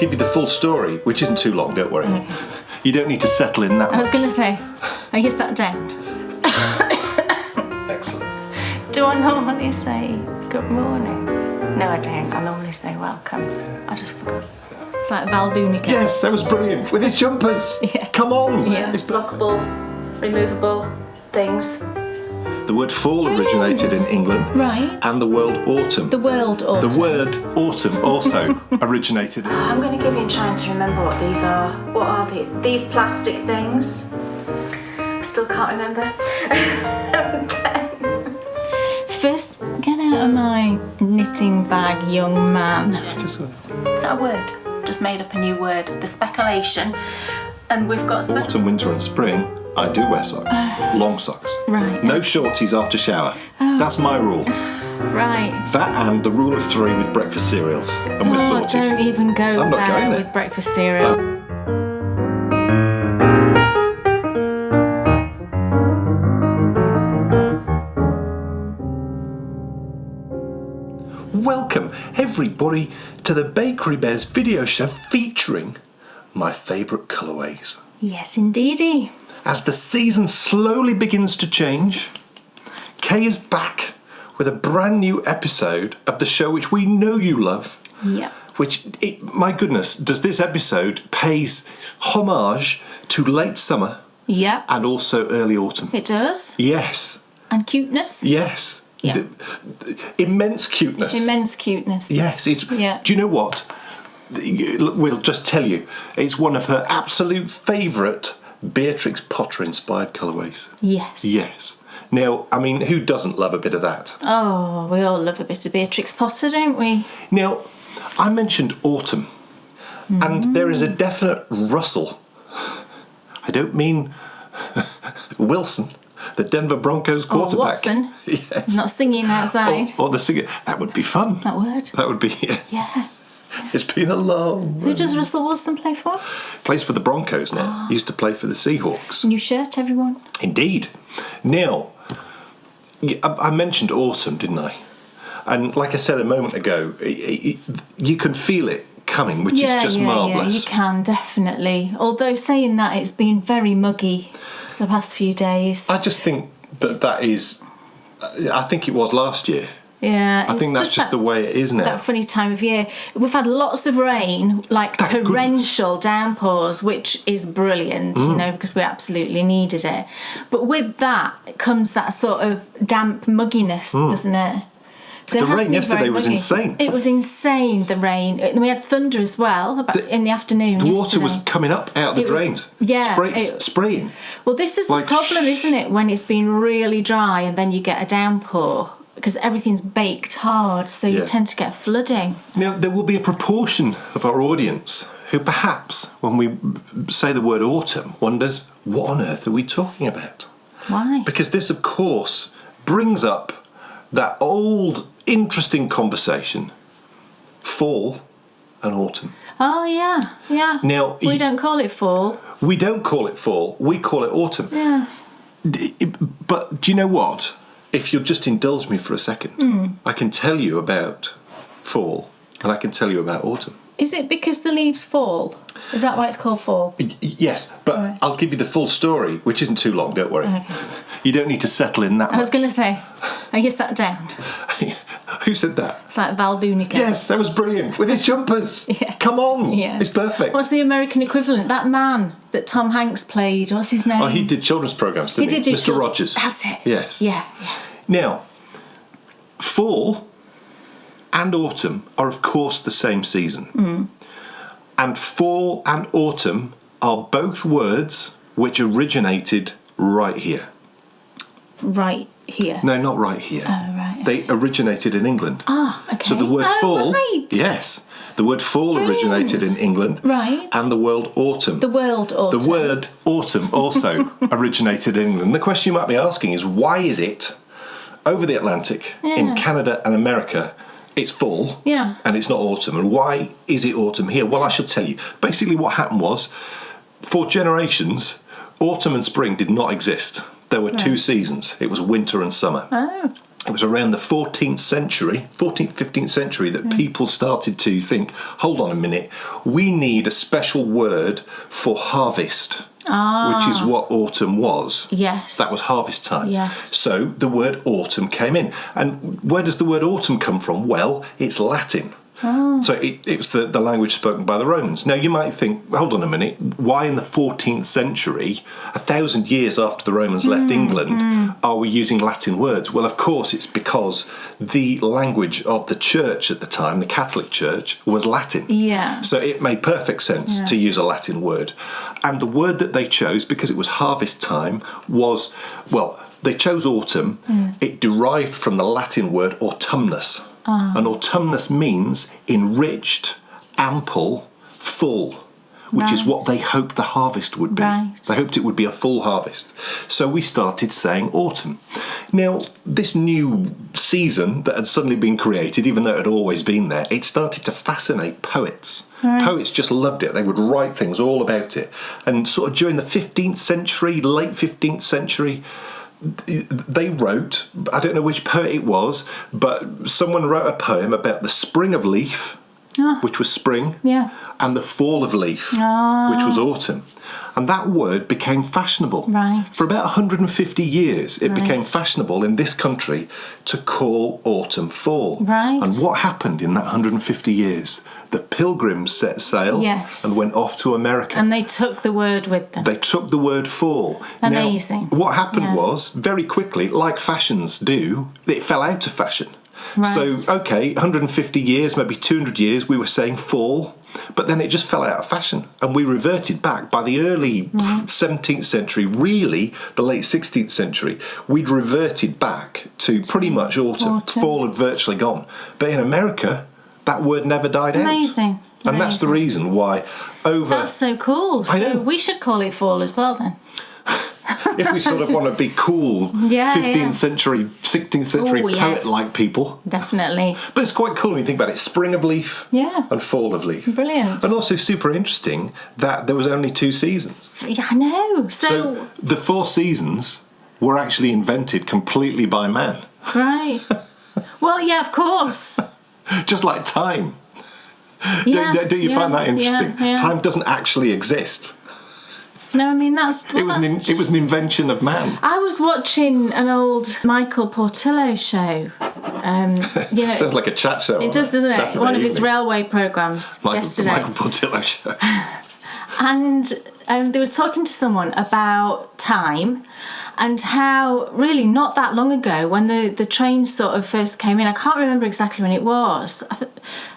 give you the full story, which isn't too long, don't worry. Okay. You don't need to settle in that much. I was going to say, are you sat down? Excellent. Do I normally say good morning? No, I don't. I normally say welcome. I just forgot. It's like Valdunica. Yes, that was brilliant. With his jumpers. Yeah. Come on. Yeah. It's Lockable, removable things. The word fall originated in England. Right. And the word autumn. The word autumn. The word autumn also originated in... I'm going to give you trying to remember what these are. What are these plastic things? I still can't remember. Okay. First, get out of my knitting bag, young man. I just want to... Is that a word? Just made up a new word. The speculation. And we've got... Autumn, winter and spring, I do wear socks. Long socks. Right. No shorties after shower. That's my rule. Right. That and the rule of 3 with breakfast cereals. And we're sorted. Don't even go I'm not there going there. with breakfast cereal. Welcome, everybody, to the Bakery Bears video show featuring My Favourite Colourways. Yes, indeedy. As the season slowly begins to change, Kay is back with a brand new episode of the show which we know you love. Yep. My goodness, does this episode pays homage to late summer Yep. and also early autumn? It does. Yes. And cuteness. Yes. Yeah. Immense cuteness. Immense cuteness. Yes. Yeah. Do you know what? We'll just tell you. It's one of her absolute favourite Beatrix Potter-inspired colourways. Yes. Yes. Now, I mean, who doesn't love a bit of that? Oh, we all love a bit of Beatrix Potter, don't we? Now, I mentioned autumn, and there is a definite rustle. I don't mean Wilson, the Denver Broncos quarterback. Watson. Yes. Not singing outside. Or the singer. That would be fun. That word. That would be... Yeah. It's been a long... Who does Russell Wilson play for? Plays for the Broncos now. Used to play for the Seahawks. New shirt, everyone. Indeed. Now, I mentioned autumn, didn't I? And like I said a moment ago, you can feel it coming, which is just marvellous. Yeah, you can, definitely. Although saying that, it's been very muggy the past few days. I just think that is... I think it was last year. Yeah, I think that's just the way it is now. That funny time of year. We've had lots of rain, like torrential downpours, which is brilliant, you know, because we absolutely needed it. But with that comes that sort of damp mugginess, doesn't it? So the rain yesterday was insane. It was insane, the rain. And we had thunder as well in the afternoon. The water was coming up out of the drains. Spraying. Well, this is the problem, isn't it? When it's been really dry and then you get a downpour. Because everything's baked hard, so you tend to get flooding. Now, there will be a proportion of our audience who perhaps, when we say the word autumn, wonders, what on earth are we talking about? Why? Because this, of course, brings up that old, interesting conversation, fall and autumn. Oh, yeah. Now, we don't call it fall. We don't call it fall, we call it autumn. Yeah. But do you know what? If you'll just indulge me for a second, I can tell you about fall and I can tell you about autumn. Is it because the leaves fall? Is that why it's called fall? Yes, but I'll give you the full story, which isn't too long, don't worry. Okay. You don't need to settle in that much. I was going to say, are you sat down? Who said that? It's like Valdunica. Yes, that was brilliant. With his jumpers. Yeah. Come on. Yeah. It's perfect. What's the American equivalent? That man that Tom Hanks played, what's his name? Oh, he did children's programmes, didn't he? He did Mr. Rogers. That's it. Yes. Yeah. Now, fall and autumn are, of course, the same season. And fall and autumn are both words which originated right here. Right here? No, not right here. Oh, right. They originated in England. Ah, okay. So the word fall... Right. Yes. The word fall originated in England. Right. And the word autumn. The word autumn. The word autumn also originated in England. The question you might be asking is, why is it over the Atlantic, in Canada and America, it's fall, and it's not autumn? And why is it autumn here? Well, I shall tell you. Basically what happened was, for generations, autumn and spring did not exist. There were two seasons. It was winter and summer. Oh. it was around the 14th, 15th century that people started to think, hold on a minute, we need a special word for harvest. Which is what autumn was. Yes. That was harvest time. Yes. So the word autumn came in. And where does the word autumn come from? Well, it's Latin. So it's the language spoken by the Romans. Now, you might think, hold on a minute, why in the 14th century, 1,000 years after the Romans left England, are we using Latin words? Well, of course, it's because the language of the church at the time, the Catholic Church, was Latin. Yeah. So it made perfect sense to use a Latin word. And the word that they chose, because it was harvest time, was, well, they chose autumn. It derived from the Latin word autumnus. And autumnus means enriched, ample, full, which is what they hoped the harvest would be. Right. They hoped it would be a full harvest. So we started saying autumn. Now, this new season that had suddenly been created, even though it had always been there, it started to fascinate poets. Right. Poets just loved it. They would write things all about it. And sort of during the 15th century, late 15th century, they wrote, I don't know which poet it was, but someone wrote a poem about the spring of leaf, which was spring, and the fall of leaf, which was autumn. And that word became fashionable. Right. For about 150 years, it became fashionable in this country to call autumn fall. Right. And what happened in that 150 years? The Pilgrims set sail and went off to America. And they took the word with them. They took the word fall. Amazing. Now, what happened was, very quickly, like fashions do, it fell out of fashion. Right. So, okay, 150 years, maybe 200 years, we were saying fall, but then it just fell out of fashion. And we reverted back. By the early 17th century, really the late 16th century, we'd reverted back to pretty much autumn. Fall had virtually gone. But in America, that word never died out. Amazing. And that's the reason why That's so cool. So we should call it fall as well then. If we sort of want to be cool 15th century, 16th century poet-like people. Definitely. But it's quite cool when you think about it. Spring of leaf and fall of leaf. Brilliant. And also super interesting that there was only 2 seasons. Yeah, I know. So the 4 seasons were actually invented completely by man. Right. Well, yeah, of course. Just like time. Yeah, do you find that interesting? Yeah. Time doesn't actually exist. No, I mean it was an invention of man. I was watching an old Michael Portillo show. Sounds like a chat show. It does, doesn't it? Saturday One of his evening. railway programmes yesterday. Michael Portillo show. And they were talking to someone about time and how really not that long ago when the trains sort of first came in, I can't remember exactly when it was.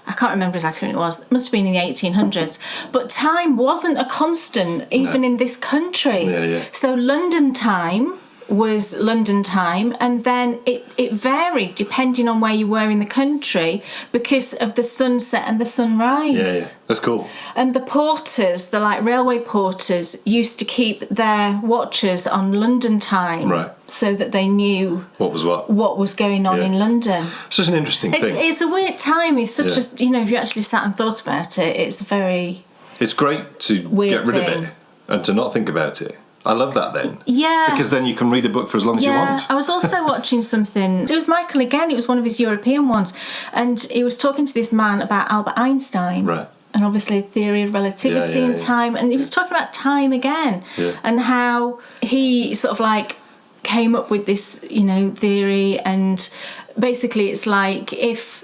I can't remember exactly when it was. It must have been in the 1800s. But time wasn't a constant even in this country. Yeah. So London time was London time, and then it varied depending on where you were in the country because of the sunset and the sunrise. Yeah, that's cool. And the porters, the railway porters, used to keep their watches on London time, right, so that they knew what was going on in London. It's such an interesting thing. It's a weird time. It's such a, if you actually sat and thought about it, it's very. It's great to get rid of it and to not think about it. I love that then. Yeah. Because then you can read a book for as long as you want. I was also watching something. It was Michael again. It was one of his European ones. And he was talking to this man about Albert Einstein. Right. And obviously theory of relativity and time. And he was talking about time again. Yeah. And how he sort of came up with this, theory. And basically it's like if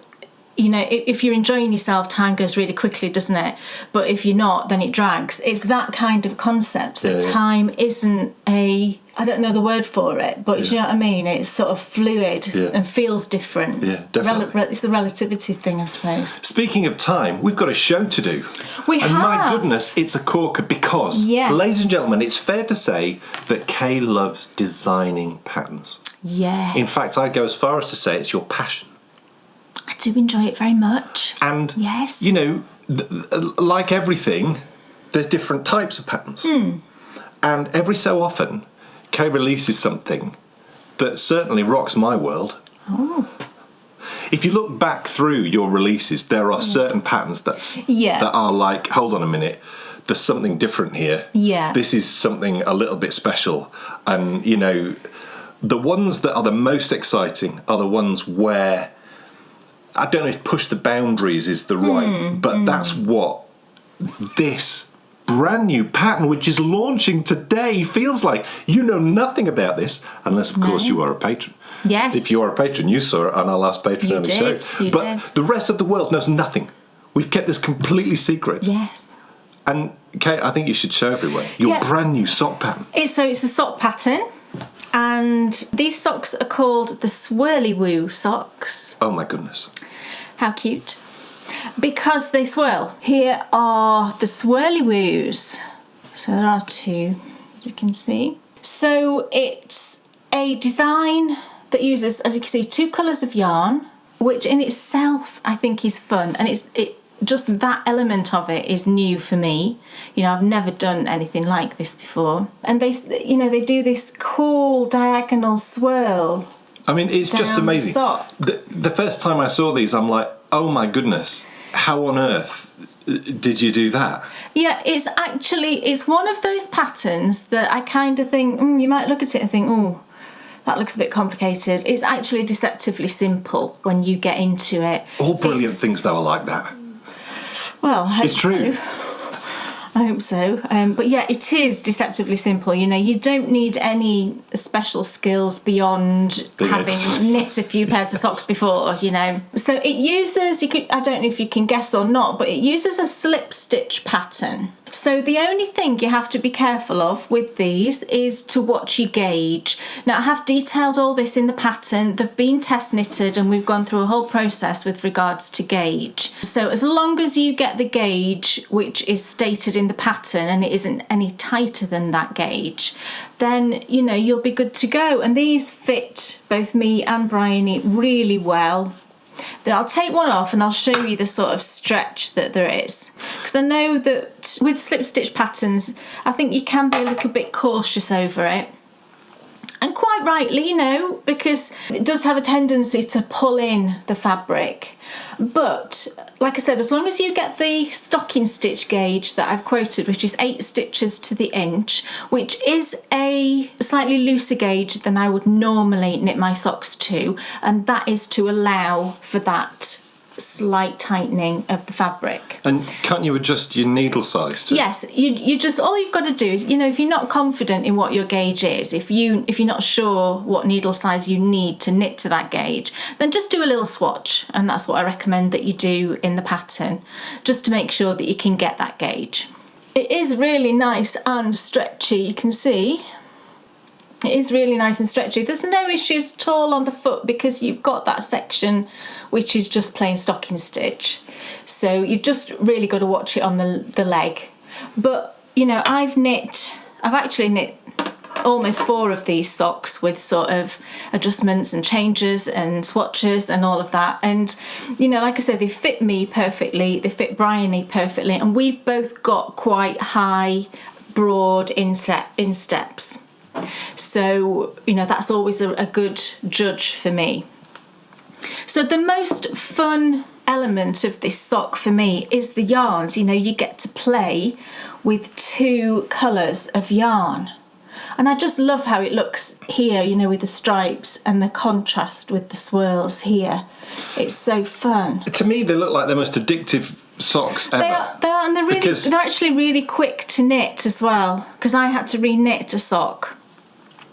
you're enjoying yourself, time goes really quickly, doesn't it? But if you're not, then it drags. It's that kind of concept that time isn't I don't know the word for it, but you know what I mean? It's sort of fluid and feels different. Yeah, definitely. It's the relativity thing, I suppose. Speaking of time, we've got a show to do. And my goodness, it's a corker because, ladies and gentlemen, it's fair to say that Kay loves designing patterns. Yes. In fact, I'd go as far as to say it's your passion. I do enjoy it very much. And, like everything, there's different types of patterns. And every so often, Kay releases something that certainly rocks my world. Oh. If you look back through your releases, there are certain patterns that are like, hold on a minute, there's something different here. Yeah. This is something a little bit special. And, the ones that are the most exciting are the ones where, I don't know if push the boundaries is the right, but that's what this brand new pattern, which is launching today, feels like. You know nothing about this, unless, of course, you are a patron. Yes. If you are a patron, you saw it on our last Patreon show. But the rest of the world knows nothing. We've kept this completely secret. Yes. And, Kate, I think you should show everyone your brand new sock pattern. It's a sock pattern. And these socks are called the Swirly Woo socks. Oh, my goodness. How cute. Because they swirl. Here are the Swirly Woos. So there are two, as you can see. So it's a design that uses, as you can see, 2 colours of yarn, which in itself I think is fun. And it just that element of it is new for me. You know, I've never done anything like this before. And they do this cool diagonal swirl. I mean, it's just amazing. The first time I saw these, I'm like, oh my goodness, how on earth did you do that? Yeah, it's one of those patterns that I kind of think, you might look at it and think, oh, that looks a bit complicated. It's actually deceptively simple when you get into it. All brilliant things, though, are like that. Well, I hope it's true. So. I hope so. But yeah, it is deceptively simple. You know, you don't need any special skills beyond having knit a few pairs of socks before, you know. So it uses, I don't know if you can guess or not, but it uses a slip stitch pattern. So the only thing you have to be careful of with these is to watch your gauge. Now, I have detailed all this in the pattern. They've been test knitted and we've gone through a whole process with regards to gauge. So as long as you get the gauge which is stated in the pattern and it isn't any tighter than that gauge, then, you know, you'll be good to go. And these fit both me and Bryony really well. Then I'll take one off and I'll show you the sort of stretch that there is. Because I know that with slip stitch patterns, I think you can be a little bit cautious over it. And quite rightly, you know, because it does have a tendency to pull in the fabric. But, like I said, as long as you get the stocking stitch gauge that I've quoted, which is 8 stitches to the inch, which is a slightly looser gauge than I would normally knit my socks to, and that is to allow for that slight tightening of the fabric. And can't you adjust your needle size to? Yes, you just, all you've got to do is, you know, if you're not confident in what your gauge is, if you're not sure what needle size you need to knit to that gauge, then just do a little swatch, and that's what I recommend that you do in the pattern, just to make sure that you can get that gauge. It is really nice and stretchy, you can see. It is really nice and stretchy. There's no issues at all on the foot because you've got that section which is just plain stocking stitch. So you've just really got to watch it on the leg. But, you know, I've actually knit almost 4 of these socks with sort of adjustments and changes and swatches and all of that. And, you know, like I said, they fit me perfectly, they fit Bryony perfectly, and we've both got quite high, broad insteps. So, you know, that's always a good judge for me. So the most fun element of this sock for me is the yarns. You know, you get to play with 2 colours of yarn. And I just love how it looks here, you know, with the stripes and the contrast with the swirls here. It's so fun. To me, they look like the most addictive socks ever. They are, and they're actually really quick to knit as well, because I had to re-knit a sock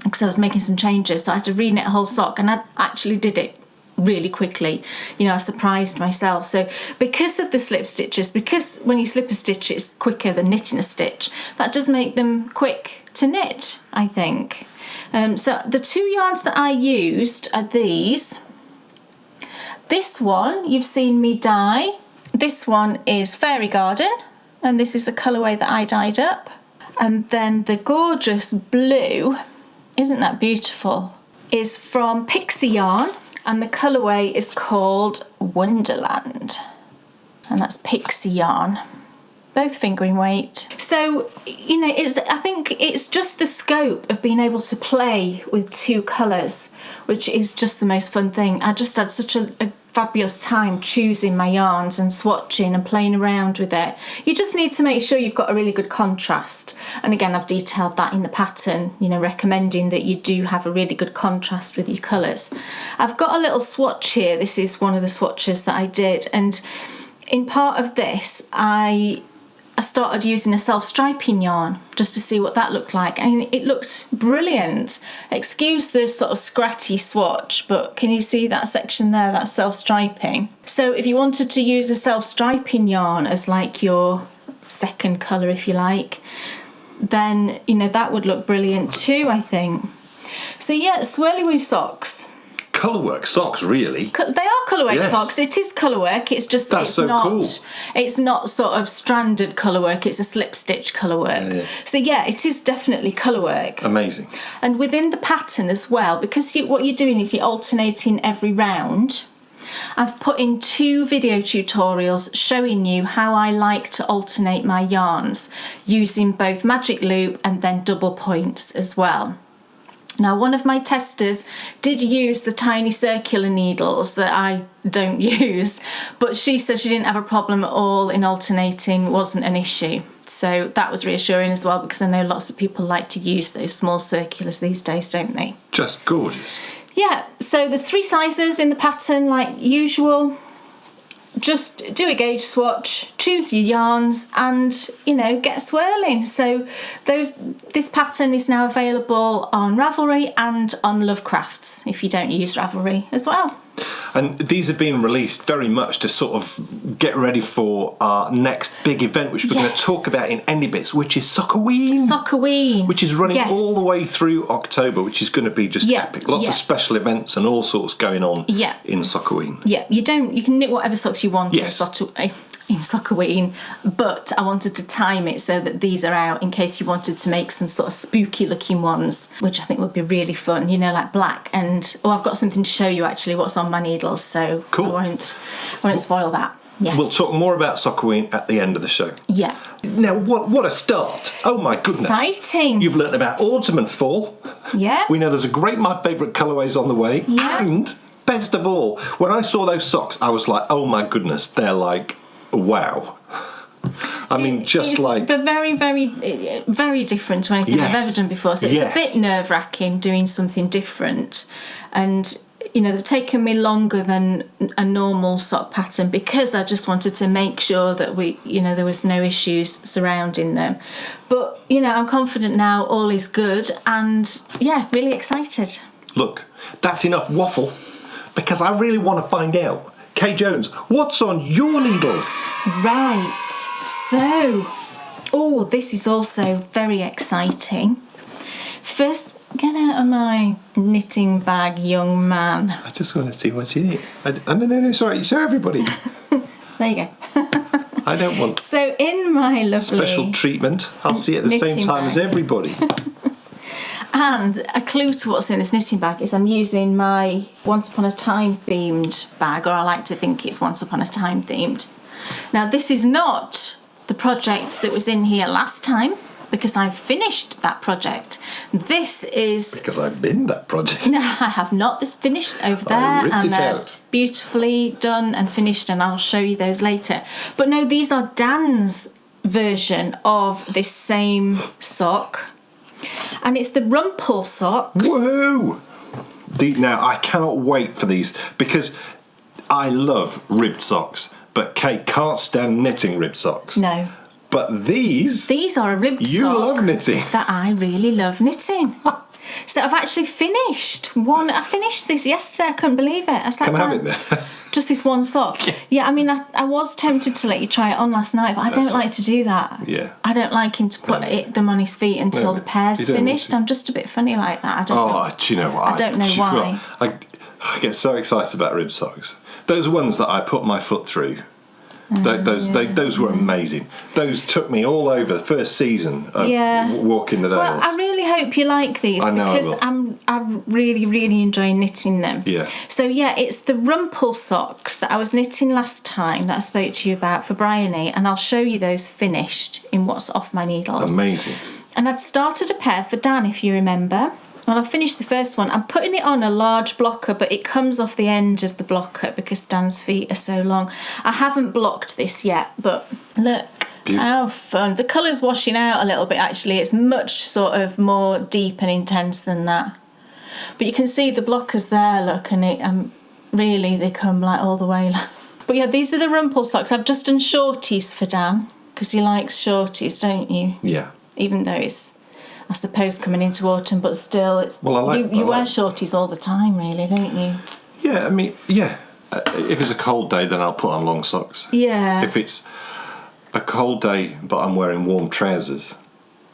because I was making some changes, so I had to re-knit a whole sock, and I actually did it really quickly. You know, I surprised myself. So because of the slip stitches, because when you slip a stitch it's quicker than knitting a stitch, that does make them quick to knit, I think. So the 2 yarns that I used are these. This one you've seen me dye. This one is Fairy Garden, and this is a colourway that I dyed up. And then the gorgeous blue, isn't that beautiful, is from Pixie Yarn, and the colourway is called Wonderland, and that's Pixie Yarn, both fingering weight. So, you know, I think it's just the scope of being able to play with 2 colours, which is just the most fun thing. I just had such a fabulous time choosing my yarns and swatching and playing around with it. You just need to make sure you've got a really good contrast. And again, I've detailed that in the pattern, recommending that you do have a really good contrast with your colours. I've got a little swatch here. This is one of the swatches that I did. And in part of this, I started using a self-striping yarn just to see what that looked like, and it looked brilliant. Excuse the sort of scratchy swatch, but can you see that section there, that self-striping? So if you wanted to use a self-striping yarn as like your second colour, if you like, then that would look brilliant too, I think. So yeah, swirly socks. Colourwork socks, really. They are colourwork socks. It is colourwork. It's just that's so not cool. It's not sort of stranded colourwork. It's a slip stitch colourwork. Yeah. So yeah, it is definitely colourwork. Amazing. And within the pattern as well, because what you're doing is you're alternating every round. I've put in 2 video tutorials showing you how I like to alternate my yarns using both magic loop and then double points as well. Now, one of my testers did use the tiny circular needles that I don't use, but she said she didn't have a problem at all in alternating, wasn't an issue. So that was reassuring as well, because I know lots of people like to use those small circulars these days, don't they? Just gorgeous. Yeah, so there's 3 sizes in the pattern like usual. Just do a gauge swatch, choose your yarns, and get swirling. So this pattern is now available on Ravelry and on Lovecrafts if you don't use Ravelry as well. And these have been released very much to sort of get ready for our next big event, which we're going to talk about in Endy Bits, which is Sockaween. Which is running all the way through October, which is going to be just epic. Lots of special events and all sorts going on in Sockaween. Yeah, you can knit whatever socks you want in Sockaween, but I wanted to time it so that these are out in case you wanted to make some sort of spooky looking ones, which I think would be really fun, like black. And I've got something to show you actually what's on my needles, so cool. I won't spoil that. Yeah. We'll talk more about Sockaween at the end of the show. Yeah. Now, what a start. Oh my goodness. Exciting. You've learnt about autumn and fall. Yeah. We know there's a great My Favourite Colourways on the way. Yeah. And best of all, when I saw those socks, I was like, oh my goodness, they're like, wow. I mean, they're very, very, very different to anything I've ever done before. So it's a bit nerve-wracking doing something different. And, they've taken me longer than a normal sock pattern because I just wanted to make sure that there was no issues surrounding them. But, I'm confident now, all is good, and, really excited. Look, that's enough waffle, because I really want to find out. Kay Jones, what's on your needles? Right, so, this is also very exciting. First, get out of my knitting bag, young man. I just want to see what's in it. No, sorry, show everybody. There you go. I don't want so in my lovely special treatment. I'll see it at the same time as everybody. And a clue to what's in this knitting bag is I'm using my Once Upon a Time themed bag, or I like to think it's Once Upon a Time themed. Now, this is not the project that was in here last time, because I've finished that project. This is... Because I've been that project. No, I have not. This finished over there. I ripped it out. Beautifully done and finished, and I'll show you those later. But no, these are Dan's version of this same sock. And it's the Rumple Socks. Woohoo! Now, I cannot wait for these, because I love ribbed socks, but Kate can't stand knitting ribbed socks. No. But these are a ribbed sock. You love knitting. That I really love knitting. So I've actually finished one. I finished this yesterday. I couldn't believe it. I sat down. Can I have it then? Just this one sock. Yeah, I mean, I was tempted to let you try it on last night, but I don't like to do that. Yeah. I don't like him to put them on his feet until the pair's finished. I'm just a bit funny like that. I don't know. Do you know what? I don't know why. I get so excited about rib socks. Those ones that I put my foot through. Those were amazing. Those took me all over the first season of walking the dales. Well, I really hope you like these, because I'm really, really enjoying knitting them. Yeah. So it's the Rumple Socks that I was knitting last time that I spoke to you about for Bryony, and I'll show you those finished in what's off my needles. Amazing. And I'd started a pair for Dan, if you remember. Well, I finished the first one. I'm putting it on a large blocker, but it comes off the end of the blocker because Dan's feet are so long. I haven't blocked this yet, but look. Beautiful. How fun. The colour's washing out a little bit, actually. It's much sort of more deep and intense than that. But you can see the blockers there, look, and it really, they come like all the way. But yeah, these are the Rumple Socks. I've just done shorties for Dan, because he likes shorties, don't you? Yeah. Even though it's, I suppose, coming into autumn, but still, it's you wear shorties all the time, really, don't you? Yeah, I mean, yeah. If it's a cold day, then I'll put on long socks. Yeah. If it's a cold day, but I'm wearing warm trousers,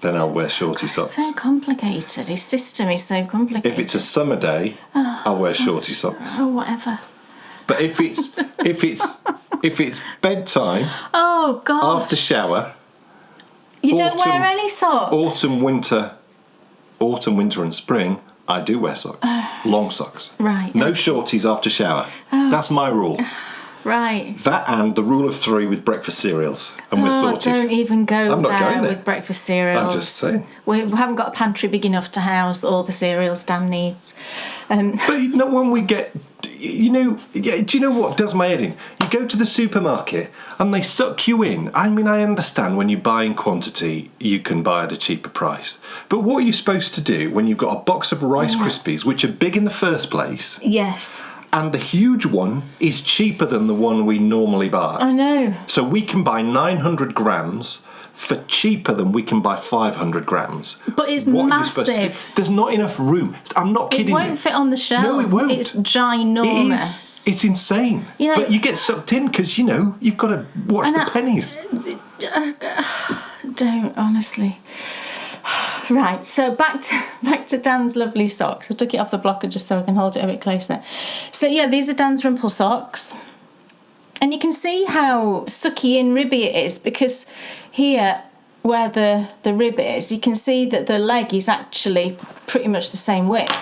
then I'll wear shorty socks. So complicated. His system is so complicated. If it's a summer day, I'll wear shorty socks. Oh, whatever. But if it's bedtime, oh God, after shower, you don't wear any socks. Autumn, winter, and spring, I do wear socks, long socks. Right. No shorties after shower. That's my rule. Right. That and the rule of 3 with breakfast cereals, and we're sorted. Don't even go I'm not going there with breakfast cereals. I'm just saying. We haven't got a pantry big enough to house all the cereals Dan needs. But you know, when we get, do you know what does my head in? You go to the supermarket and they suck you in. I mean, I understand when you buy in quantity, you can buy at a cheaper price. But what are you supposed to do when you've got a box of Rice Krispies, which are big in the first place? Yes. And the huge one is cheaper than the one we normally buy. I know. So we can buy 900 grams for cheaper than we can buy 500 grams. But it's massive. There's not enough room. I'm not kidding you. It won't fit on the shelf. No, it won't. It's ginormous. It's insane. But you get sucked in because, you've got to watch the pennies. Don't, honestly. Right, so back to Dan's lovely socks. I took it off the blocker just so I can hold it a bit closer. So yeah, these are Dan's Rumple Socks. And you can see how sucky and ribby it is, because here where the rib is, you can see that the leg is actually pretty much the same width,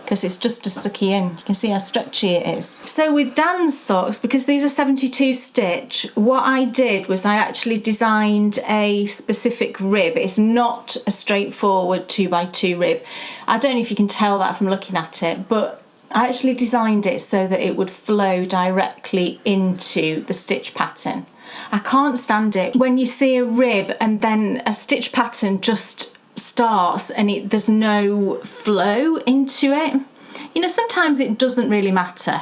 because it's just a sucky in. You can see how stretchy it is. So with Dan's socks, because these are 72 stitch, what I did was I actually designed a specific rib. It's not a straightforward 2x2 rib. I don't know if you can tell that from looking at it, but I actually designed it so that it would flow directly into the stitch pattern. I can't stand it when you see a rib and then a stitch pattern just starts and there's no flow into it. Sometimes it doesn't really matter.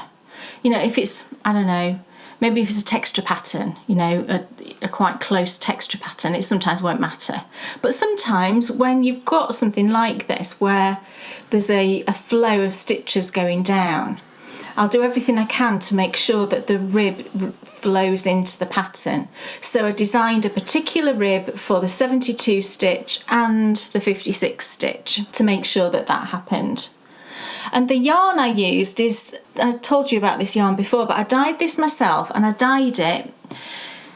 If it's, I don't know, maybe if it's a texture pattern, a quite close texture pattern, it sometimes won't matter. But sometimes when you've got something like this where there's a flow of stitches going down, I'll do everything I can to make sure that the rib flows into the pattern. So I designed a particular rib for the 72 stitch and the 56 stitch to make sure that happened. And the yarn I used is, I told you about this yarn before, but I dyed this myself, and I dyed it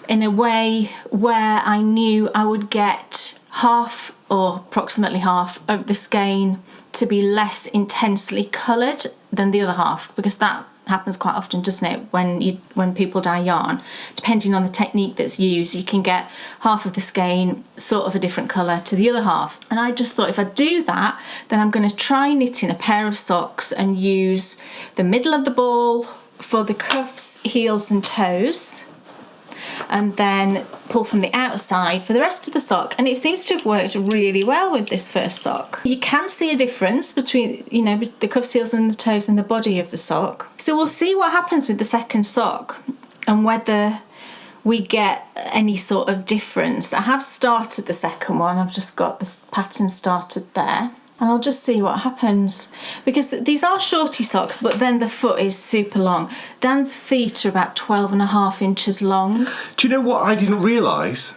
in a way where I knew I would get half or approximately half of the skein to be less intensely coloured than the other half, because that happens quite often, doesn't it, when people dye yarn. Depending on the technique that's used, you can get half of the skein sort of a different colour to the other half. And I just thought, if I do that, then I'm going to try knitting a pair of socks and use the middle of the ball for the cuffs, heels and toes, and then pull from the outside for the rest of the sock. And it seems to have worked really well with this first sock. You can see a difference between, the cuffs, heels and the toes and the body of the sock. So we'll see what happens with the second sock and whether we get any sort of difference. I have started the second one. I've just got the pattern started there. And I'll just see what happens, because these are shorty socks, but then the foot is super long. Dan's feet are about 12.5 inches long. Do you know what I didn't realise?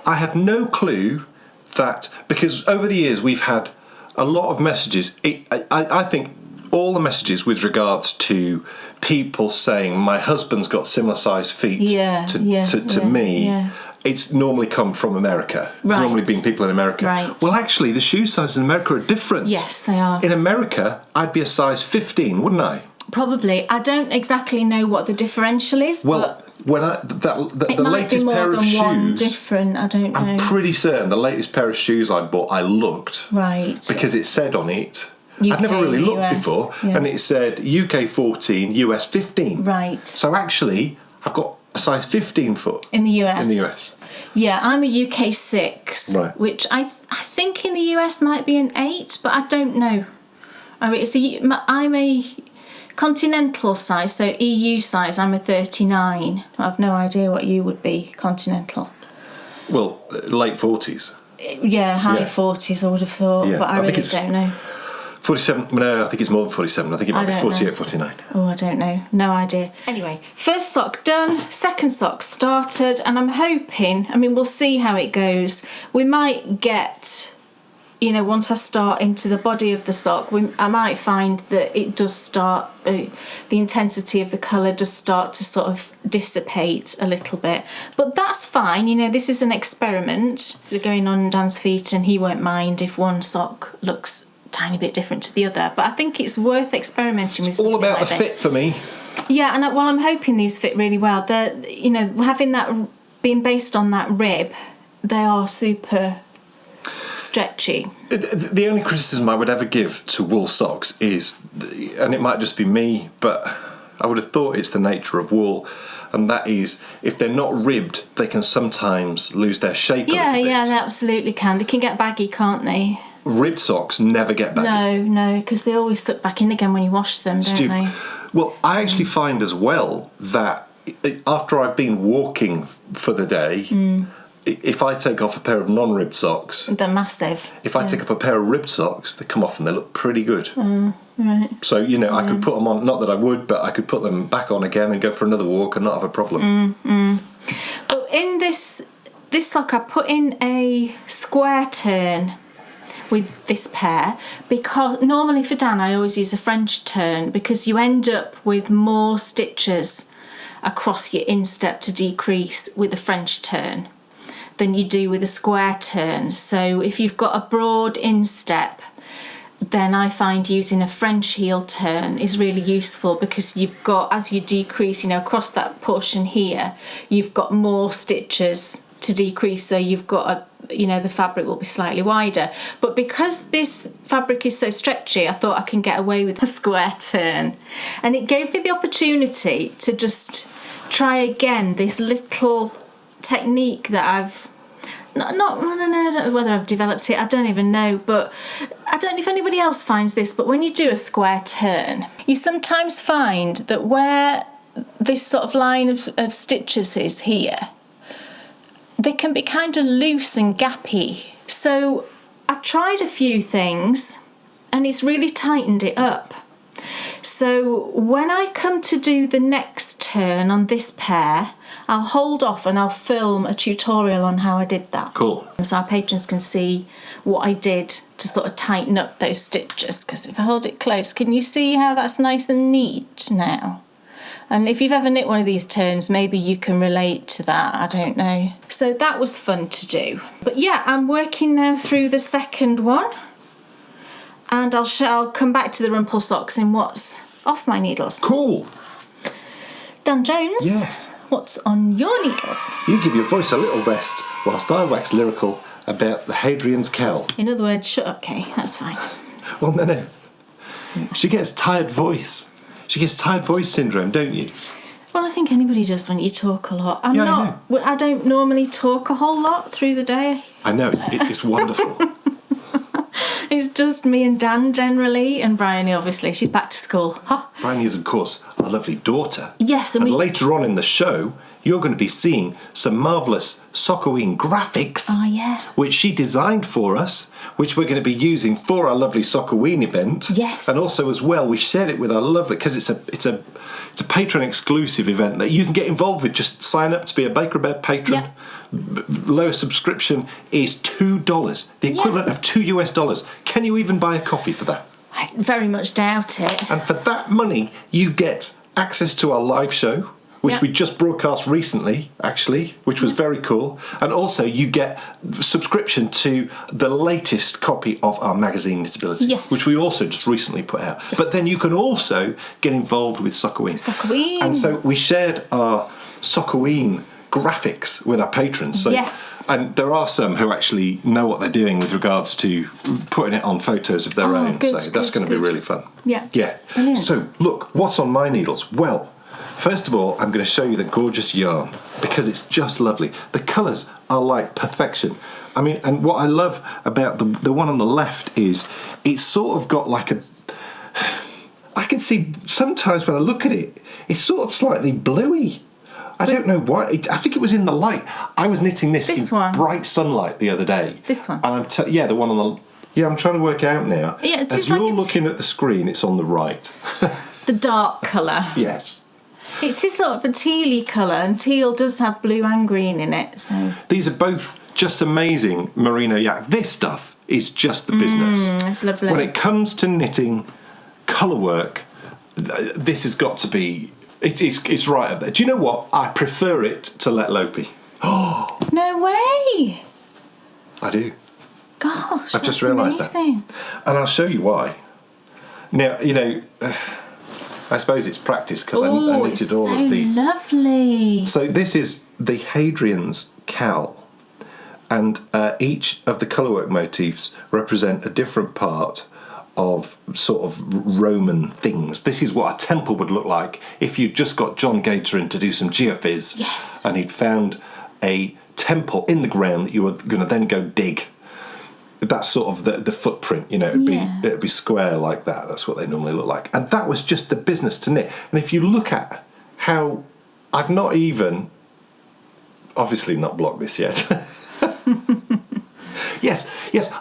I had no clue that, because over the years we've had a lot of messages. I think all the messages with regards to people saying my husband's got similar sized feet to me. Yeah. It's normally come from America. It's normally been people in America. Right. Well, actually, the shoe sizes in America are different. Yes, they are. In America, I'd be a size 15, wouldn't I? Probably. I don't exactly know what the differential is. Well, but when the latest pair of shoes, one different. I don't know. I'm pretty certain the latest pair of shoes I bought, I looked. Right. Because it said on it I'd never really looked US, before, and it said UK 14, US 15. Right. So actually, I've got a size 15 foot. In the US. In the US. Yeah, I'm a UK 6, right. which I think in the US might be an 8, but I don't know. I'm a continental size, so EU size, I'm a 39. I've no idea what you would be, continental. Well, late 40s. Yeah, high 40s, I would have thought, but I really don't know. 47, no, I think it's more than 47. I think it might be 48, 49. Oh, I don't know. No idea. Anyway, first sock done, second sock started, and I'm hoping, we'll see how it goes. We might get, once I start into the body of the sock, I might find that it does start, the intensity of the colour does start to sort of dissipate a little bit. But that's fine, this is an experiment. We're going on Dan's feet and he won't mind if one sock looks tiny bit different to the other, but I think it's worth experimenting with. It's all about like the fit for me. Yeah, and I'm hoping these fit really well. They're, having that being based on that rib, they are super stretchy. The only criticism I would ever give to wool socks is, and it might just be me, but I would have thought it's the nature of wool, and that is, if they're not ribbed, they can sometimes lose their shape a little bit. Yeah, they absolutely can. They can get baggy, can't they? Ribbed socks never get baggy. No, because they always slip back in again when you wash them, don't they? Well, I actually find as well that after I've been walking for the day, if I take off a pair of non-ribbed socks... They're massive. If I take off a pair of ribbed socks, they come off and they look pretty good. Right. So, I could put them on, not that I would, but I could put them back on again and go for another walk and not have a problem. But in this sock, I put in a square turn with this pair, because normally for Dan I always use a French turn, because you end up with more stitches across your instep to decrease with a French turn than you do with a square turn. So if you've got a broad instep, then I find using a French heel turn is really useful, because you've got, as you decrease, across that portion here, you've got more stitches to decrease, so you've got the fabric will be slightly wider. But because this fabric is so stretchy, I thought I can get away with a square turn, and it gave me the opportunity to just try again this little technique that I've I don't know whether I've developed it, I don't even know, but I don't know if anybody else finds this, but when you do a square turn, you sometimes find that where this sort of line of stitches is here, they can be kind of loose and gappy. So I tried a few things and it's really tightened it up. So when I come to do the next turn on this pair, I'll hold off and I'll film a tutorial on how I did that. Cool. So our patrons can see what I did to sort of tighten up those stitches, because if I hold it close, can you see how that's nice and neat now? And if you've ever knit one of these turns, maybe you can relate to that, I don't know. So that was fun to do. But yeah, I'm working now through the second one, and I'll come back to the Rumple Socks in what's off my needles. Cool. Dan Jones? Yes. What's on your needles? You give your voice a little rest whilst I wax lyrical about the Hadrians Cowl. In other words, shut up, Kay. That's fine. Well, no. She gets tired voice. She gets tired voice syndrome, don't you? Well, I think anybody does when you talk a lot. I don't normally talk a whole lot through the day. I know, it's wonderful. It's just me and Dan generally, and Bryony, obviously. She's back to school. Huh. Bryony is, of course, our lovely daughter. Yes, and later on in the show, you're going to be seeing some marvellous Sockoween graphics. Oh, yeah. Which she designed for us, which we're going to be using for our lovely Sockoween event. Yes. And also, as well, we shared it with our lovely, because it's a patron exclusive event that you can get involved with. Just sign up to be a Baker Bed patron. Yep. Lowest subscription is $2, the equivalent of $2. Can you even buy a coffee for that? I very much doubt it. And for that money, you get access to our live show, which we just broadcast recently, actually, which was very cool. And also you get subscription to the latest copy of our magazine, Knitability, which we also just recently put out. Yes. But then you can also get involved with Sockoween. Sockoween. And so we shared our Sockoween graphics with our patrons. So, yes. And there are some who actually know what they're doing with regards to putting it on photos of their own. Good, so that's going to be really fun. Yeah. Yeah. Brilliant. So look, what's on my needles? Well, first of all, I'm going to show you the gorgeous yarn because it's just lovely. The colours are like perfection. I mean, and what I love about the one on the left is it's sort of got like a... I can see sometimes when I look at it, it's sort of slightly bluey. I don't know why. I think it was in the light. I was knitting this in bright sunlight the other day. This one? And the one on the... Yeah, I'm trying to work out now. Yeah, as you're looking at the screen, it's on the right. The dark colour. Yes. It is sort of a tealy colour, and teal does have blue and green in it. So these are both just amazing merino yak. This stuff is just the business. It's lovely. When it comes to knitting, colour work, this has got to be... It's right up there. Do you know what? I prefer it to Let Lopey. Oh! No way! I do. Gosh, I've just realised that. And I'll show you why. Now, you know, I suppose it's practice because I knitted all of the... lovely. So this is the Hadrians Cowl. And each of the colourwork motifs represent a different part of sort of Roman things. This is what a temple would look like if you'd just got John Gator in to do some geophys. Yes. And he'd found a temple in the ground that you were going to then go dig. That's sort of the footprint, you know, it'd be square like that. That's what they normally look like. And that was just the business to knit. And if you look at how I've not even, obviously not blocked this yet. Yes,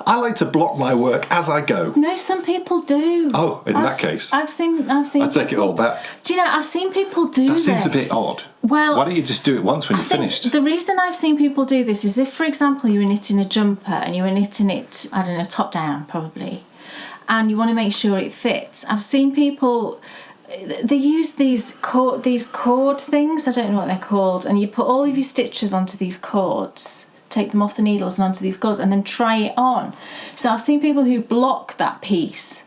I like to block my work as I go. No, some people do. Oh, in that case. I've seen I take it all back. Do you know, I've seen people do this. That seems a bit odd. Well, why don't you just do it once when you're finished? The reason I've seen people do this is if, for example, you were knitting a jumper and you were knitting it, I don't know, top down probably, and you want to make sure it fits. I've seen people... They use these cord things, I don't know what they're called, and you put all of your stitches onto these cords, take them off the needles and onto these cords, and then try it on. So I've seen people who block that piece,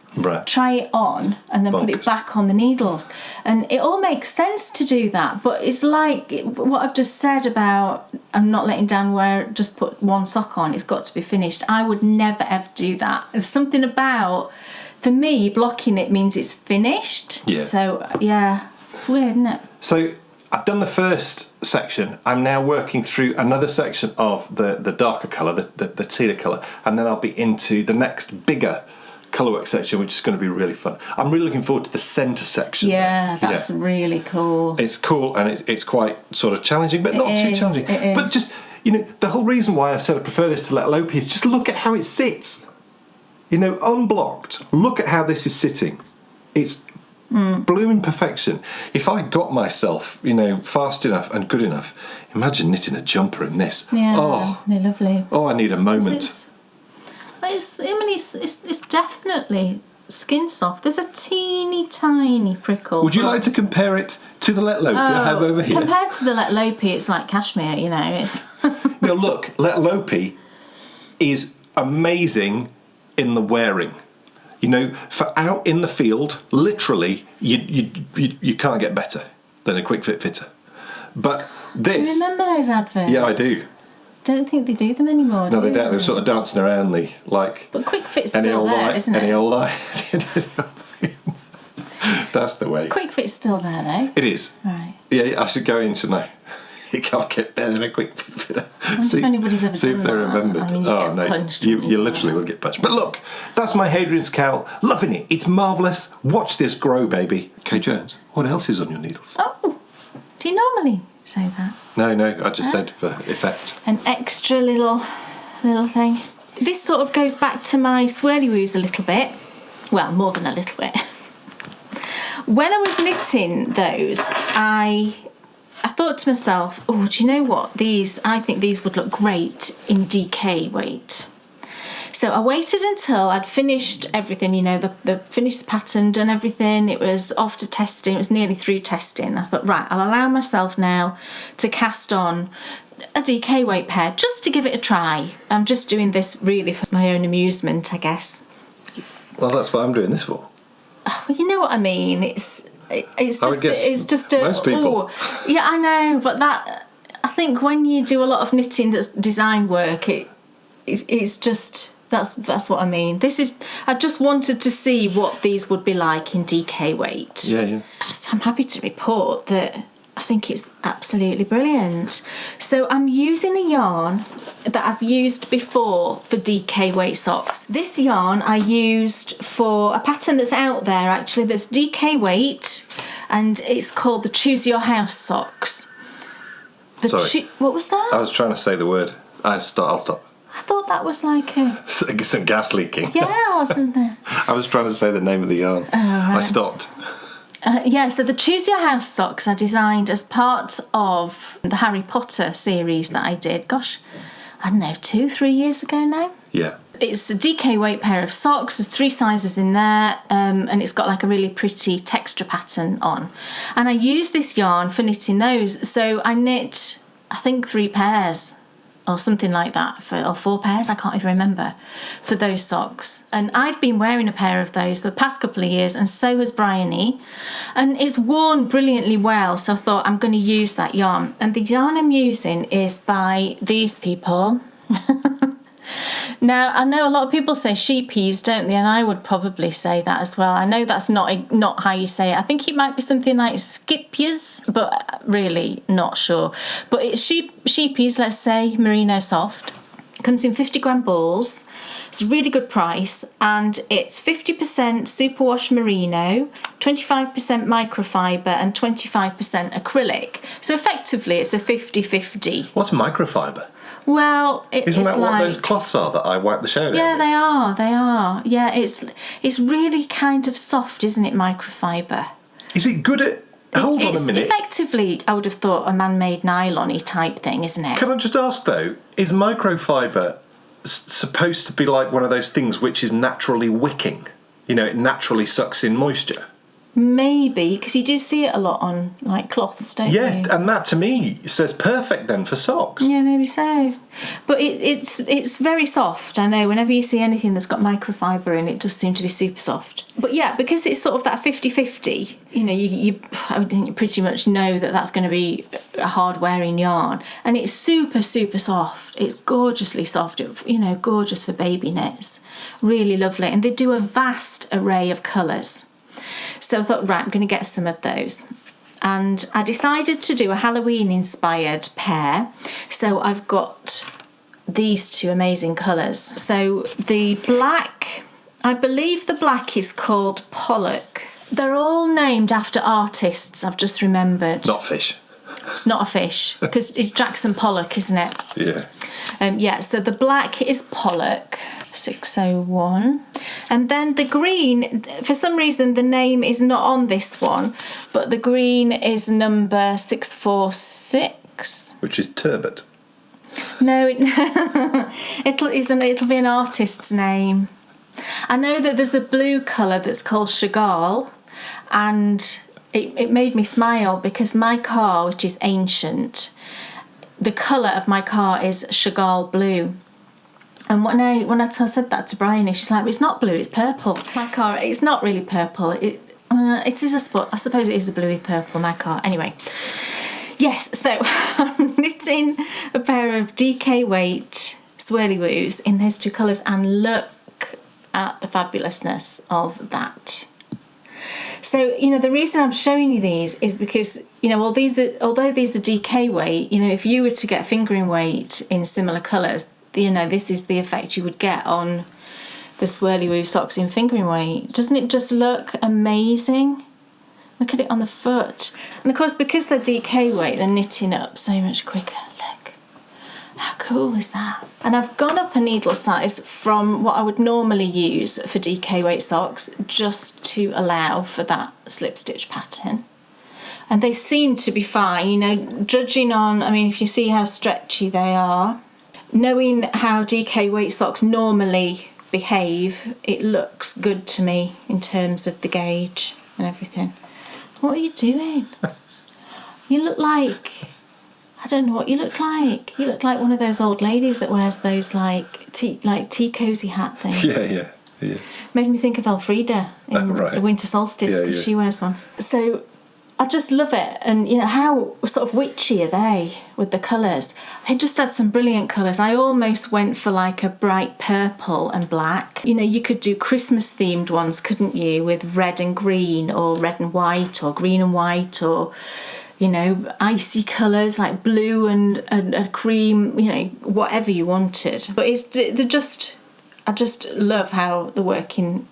try it on, and then put it back on the needles. And it all makes sense to do that, but it's like what I've just said about I'm not letting down where just put one sock on, it's got to be finished. I would never ever do that. There's something about... For me, blocking it means it's finished. Yeah. So, yeah, it's weird, isn't it? So, I've done the first section. I'm now working through another section of the darker colour, the tealer colour, and then I'll be into the next bigger colourwork section, which is going to be really fun. I'm really looking forward to the centre section. Yeah, that's really cool. It's cool, and it's quite sort of challenging, but not too challenging. It is. But just, you know, the whole reason why I said I prefer this to Let Lopey is just look at how it sits. You know, unblocked. Look at how this is sitting. It's blooming perfection. If I got myself, you know, fast enough and good enough, imagine knitting a jumper in this. Yeah, they're lovely. Oh, I need a moment. It's definitely skin soft. There's a teeny tiny prickle. Would you like to compare it to the Let Lopey I have over here? Compared to the Let Lopey, it's like cashmere, you know. It's Now look, Let Lopey is amazing in the wearing, you know, for out in the field, literally, you can't get better than a quick fit fitter. But this, do you remember those adverts? Yeah, I do. Don't think they do them anymore. No, they don't. They're sort of dancing around the like. But quick fit's still there, isn't it? Any old eye. That's the way. Quick fit's still there, though. It is. Right. Yeah, I should go in, shouldn't I? You can't get better than a quick fit fitter. See if anybody's ever see done if they remembered. I mean, you get punched. You literally will get punched. But look, that's my Hadrian's Cowl. Loving it. It's marvellous. Watch this grow, baby. Kay Jones, what else is on your needles? Oh, do you normally say that? No, I just said for effect. An extra little thing. This sort of goes back to my swirly woos a little bit. Well, more than a little bit. When I was knitting those, I thought to myself, oh, do you know what? I think these would look great in DK weight. So I waited until I'd finished everything, you know, finished the pattern, done everything. It was off to testing. It was nearly through testing. I thought, right, I'll allow myself now to cast on a DK weight pair just to give it a try. I'm just doing this really for my own amusement, I guess. Well, that's what I'm doing this for. Oh, well, you know what I mean. It's just a, most people. yeah, I know, but that I think when you do a lot of knitting that's design work, it's just... That's what I mean. I just wanted to see what these would be like in DK weight. Yeah. I'm happy to report that I think it's absolutely brilliant. So I'm using a yarn that I've used before for DK weight socks. This yarn I used for a pattern that's out there actually that's DK weight, and it's called the Choose Your House socks. Sorry. What was that? I was trying to say the word. I'll stop. I thought that was like a... Some gas leaking. Yeah, or something. I was trying to say the name of the yarn. Oh, right. I stopped. So the Choose Your House socks I designed as part of the Harry Potter series that I did. Gosh, I don't know, 2-3 years ago now. Yeah. It's a DK weight pair of socks. There's 3 sizes in there, and it's got like a really pretty texture pattern on. And I use this yarn for knitting those. So I knit, I think, 3 pairs. Or something like that, or 4 pairs, I can't even remember, for those socks. And I've been wearing a pair of those for the past couple of years, and so has Bryony. And it's worn brilliantly well, so I thought I'm going to use that yarn. And the yarn I'm using is by these people. Now, I know a lot of people say sheepies, don't they? And I would probably say that as well. I know that's not how you say it. I think it might be something like skipias, but really not sure. But it's sheepies, let's say, merino soft. It comes in 50-gram balls. It's a really good price, and it's 50% superwash merino, 25% microfiber, and 25% acrylic. So effectively, it's a 50-50. What's microfiber? Well, isn't that what those cloths are that I wipe the shower down Yeah, with? they are. Yeah, it's really kind of soft, isn't it, microfiber? Is it good at... Hold on a minute. It's effectively, I would have thought, a man-made nylon-y type thing, isn't it? Can I just ask, though, is microfiber supposed to be like one of those things which is naturally wicking? You know, it naturally sucks in moisture? Maybe, because you do see it a lot on, like, cloths, don't you? Yeah, and that, to me, says perfect, then, for socks. Yeah, maybe so. But it's very soft, I know. Whenever you see anything that's got microfiber in, it does seem to be super soft. But yeah, because it's sort of that 50-50, you know, I think you pretty much know that that's going to be a hard-wearing yarn. And it's super, super soft. It's gorgeously soft, you know, gorgeous for baby knits. Really lovely. And they do a vast array of colours. So I thought, right, I'm going to get some of those. And I decided to do a Halloween-inspired pair. So I've got these 2 amazing colours. So the black, I believe the black is called Pollock. They're all named after artists, I've just remembered. Not fish. It's not a fish, because it's Jackson Pollock, isn't it? Yeah. So the black is Pollock. 601, and then the green, for some reason the name is not on this one, but the green is number 646, which is turbot. No, it'll be an artist's name. I know that there's a blue colour that's called Chagall, and it made me smile because my car, which is ancient, the colour of my car is Chagall blue. And when I said that to Bryony, she's like, it's not blue, it's purple. My car, it's not really purple. It is a spot. I suppose it is a bluey purple, my car. Anyway, yes, so I'm knitting a pair of DK weight swirly woos in those 2 colours, and look at the fabulousness of that. So, you know, the reason I'm showing you these is because, you know, although these are DK weight, you know, if you were to get fingering weight in similar colours, you know, this is the effect you would get on the swirly woo socks in fingering weight. Doesn't it just look amazing? Look at it on the foot. And of course, because they're DK weight, they're knitting up so much quicker. Look, how cool is that? And I've gone up a needle size from what I would normally use for DK weight socks, just to allow for that slip stitch pattern. And they seem to be fine, you know, judging on, I mean, if you see how stretchy they are, knowing how DK weight socks normally behave, it looks good to me in terms of the gauge and everything. What are you doing? You look like, I don't know what you look like. You look like one of those old ladies that wears those tea cozy hat things. Yeah. Made me think of Elfrida in the winter solstice, because she wears one. So I just love it. And, you know, how sort of witchy are they with the colours? They just had some brilliant colours. I almost went for like a bright purple and black. You know, you could do Christmas themed ones, couldn't you? With red and green, or red and white, or green and white, or, you know, icy colours like blue and a cream, you know, whatever you wanted. But I just love how they're working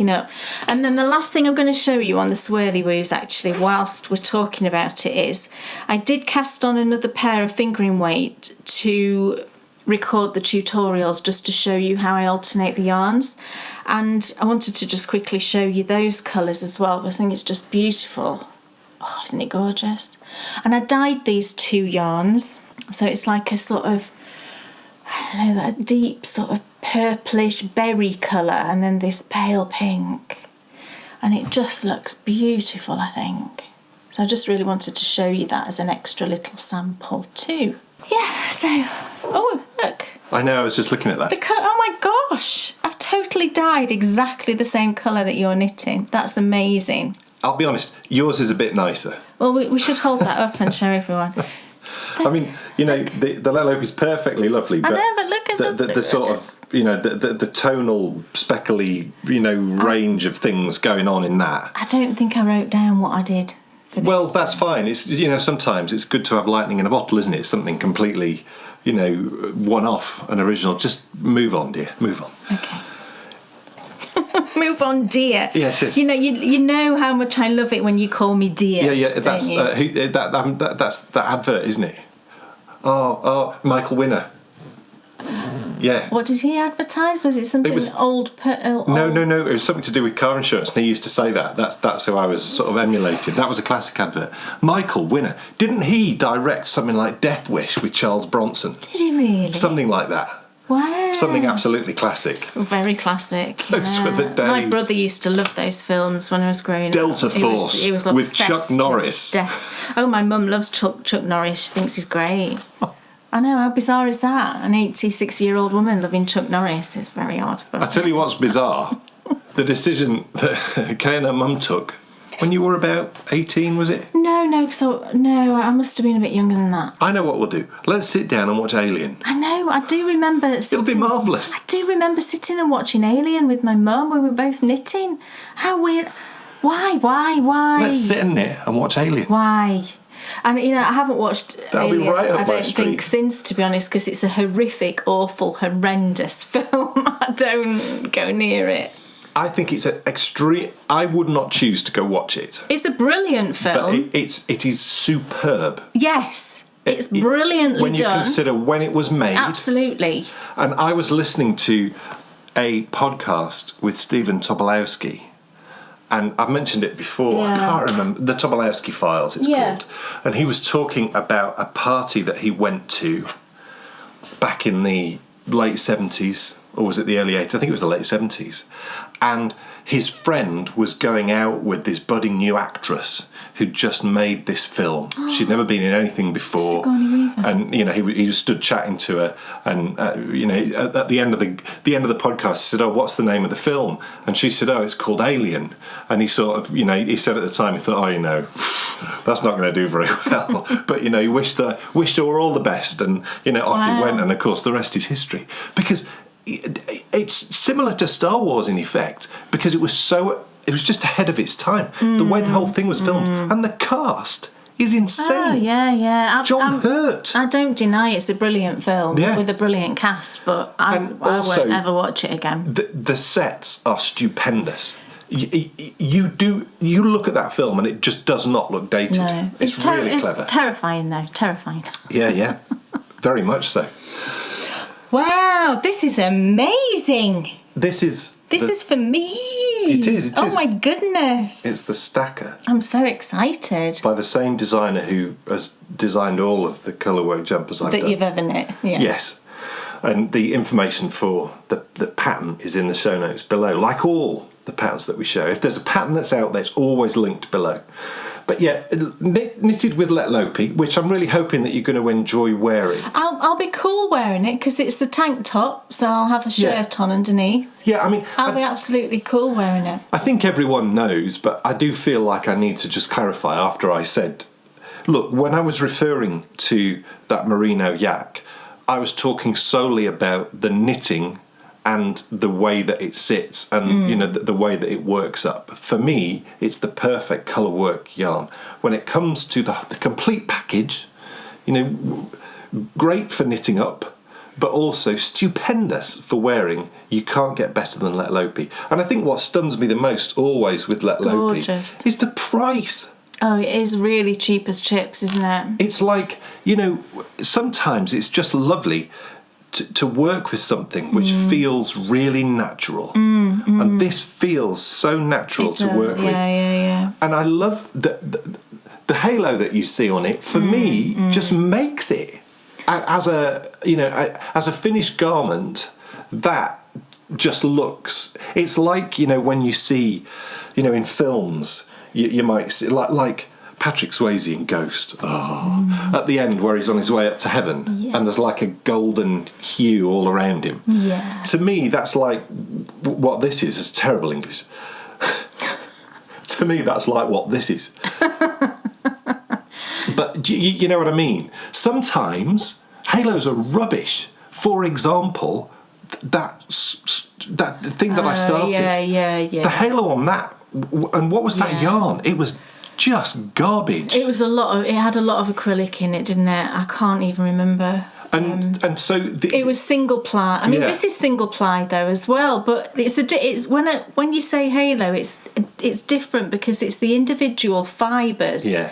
up. And then the last thing I'm going to show you on the swirly woos, actually, whilst we're talking about it, is I did cast on another pair of fingering weight to record the tutorials, just to show you how I alternate the yarns. And I wanted to just quickly show you those colours as well, because I think it's just beautiful. Oh, isn't it gorgeous? And I dyed these 2 yarns, so it's like a sort of, I don't know, that deep sort of purplish berry colour, and then this pale pink, and it just looks beautiful, I think. So I just really wanted to show you that as an extra little sample too. Yeah, so, oh look, I know, I was just looking at that. Oh my gosh, I've totally dyed exactly the same colour that you're knitting. That's amazing. I'll be honest, yours is a bit nicer. Well, we should hold that up and show everyone. I mean, you know, the Lelope is perfectly lovely, but, I know, but look at the sort of, you know, the tonal speckly, you know, range of things going on in that. I don't think I wrote down what I did for this. Well, that's fine. It's, you know, sometimes it's good to have lightning in a bottle, isn't it? It's something completely, you know, one-off and original. Just move on, dear. Move on. Okay. Move on, dear. Yes, yes. You know, you know how much I love it when you call me dear. Yeah. That's that's that advert, isn't it? Oh, Michael Winner. Yeah. What did he advertise? Was it something old? No. It was something to do with car insurance, and he used to say that. That's who I was sort of emulating. That was a classic advert. Michael Winner. Didn't he direct something like Death Wish with Charles Bronson? Did he really? Something like that. Wow. Something absolutely classic. Very classic. Those were the days. My brother used to love those films when I was growing Delta up. Force he was with Chuck Norris. Oh, my mum loves Chuck Norris. She thinks he's great. I know, how bizarre is that? An 86-year-old woman loving Chuck Norris is very odd. But I tell you what's bizarre. The decision that Kay and her mum took when you were about 18, was it? No, I must have been a bit younger than that. I know what we'll do. Let's sit down and watch Alien. I know, I do remember It'll be marvellous. I do remember sitting and watching Alien with my mum when we were both knitting. How weird. Why? Let's sit and knit and watch Alien. Why? And, you know, I haven't watched That'll Alien, be right up I my don't street. think, since, to be honest, because it's a horrific, awful, horrendous film. I don't go near it. I think it's an extreme. I would not choose to go watch it. It's a brilliant film. But it is superb. Yes, it's brilliantly when you done. consider when it was made. Absolutely. And I was listening to a podcast with Stephen Tobolowsky, and I've mentioned it before. Yeah. I can't remember, the Tobolowsky Files it's called. And he was talking about a party that he went to back in the late 70s, or was it the early 80s? I think it was the late 70s. And his friend was going out with this budding new actress who'd just made this film. She'd never been in anything before. Sigourney Weaver. And, you know, he just stood chatting to her, and you know, at the end of the podcast, he said, "Oh, what's the name of the film?" And she said, "Oh, it's called Alien." And he sort of, you know, he said at the time, he thought, "Oh, you know, that's not going to do very well." But, you know, he wished her all the best, and, you know, off he went, and of course the rest is history. Because it's similar to Star Wars in effect, because it was just ahead of its time. The way the whole thing was filmed, and the cast is insane. Oh, yeah. John Hurt. I don't deny it's a brilliant film with a brilliant cast, but I won't ever watch it again. The sets are stupendous. You look at that film and it just does not look dated. No. It's really clever. It's terrifying, though. Terrifying. Yeah. Very much so. Wow, this is amazing. This is for me. It is. Oh my goodness. It's the Stacker. I'm so excited. By the same designer who has designed all of the colourway jumpers I've done. That you've ever knit. Yeah. Yes. And the information for the pattern is in the show notes below, like all the patterns that we show. If there's a pattern that's out there, it's always linked below. But yeah, knitted with Let Lopey, which I'm really hoping that you're going to enjoy wearing. I'll be cool wearing it because it's the tank top, so I'll have a shirt on underneath. Yeah, I mean... I'll be absolutely cool wearing it. I think everyone knows, but I do feel like I need to just clarify after I said... Look, when I was referring to that merino yak, I was talking solely about the knitting and the way that it sits and, you know, the way that it works up. For me, it's the perfect colour work yarn. When it comes to the complete package, you know, great for knitting up, but also stupendous for wearing. You can't get better than Let Lopey. And I think what stuns me the most always with Let Lopey is the price. Oh, it is really cheap as chips, isn't it? It's like, you know, sometimes it's just lovely to work with something which feels really natural. And this feels so natural to work with. Yeah. And I love the halo that you see on it, for me, just makes it. As a, you know, as a finished garment, that just looks... It's like, you know, when you see, you know, in films... You might see, like Patrick Swayze in Ghost. At the end where he's on his way up to heaven and there's like a golden hue all around him. Yeah. To me, that's like what this is. It's terrible English. To me, that's like what this is. But you know what I mean? Sometimes halos are rubbish. For example, that thing that I started. Yeah. The halo on that. And what was that yarn? It was just garbage. It had a lot of acrylic in it, didn't it? I can't even remember. And so it was single ply. I mean, this is single ply though as well. But it's when you say halo, it's different because it's the individual fibres. Yeah.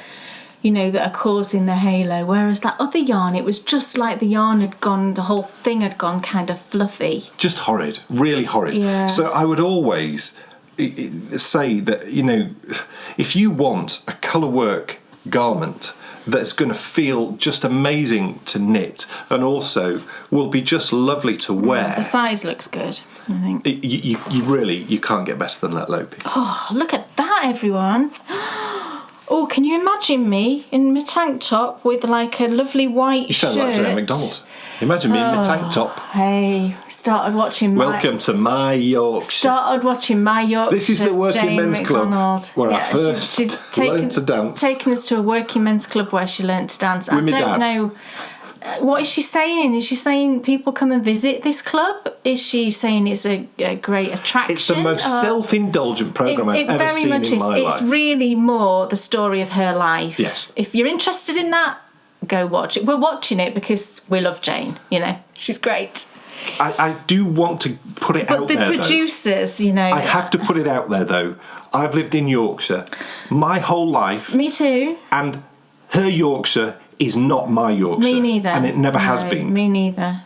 You know, that are causing the halo. Whereas that other yarn, it was just like the whole thing had gone kind of fluffy. Just horrid, really horrid. Yeah. So I would always say that, you know, if you want a colour work garment that's going to feel just amazing to knit and also will be just lovely to wear. The size looks good, I think. You can't get better than Let Lopey. Oh, look at that, everyone. Oh, can you imagine me in my tank top with like a lovely white shirt? You sound like Joanne McDonald. Imagine me in my tank top. Hey, started watching Welcome to My Yorkshire. Started watching My Yorkshire. This is the Working Men's Club where I first learned to dance. Taken us to a Working Men's Club where she learnt to dance. I don't know. What is she saying? Is she saying people come and visit this club? Is she saying it's a great attraction? It's the most self-indulgent programme I've ever seen in my life. It's really more the story of her life. Yes. If you're interested in that, go watch it. We're watching it because we love Jane, you know. She's great. I do want to put it out there, But the producers, you know... I have to put it out there, though. I've lived in Yorkshire my whole life. Me too. And her Yorkshire is not my Yorkshire. Me neither. And it never has been. Me neither.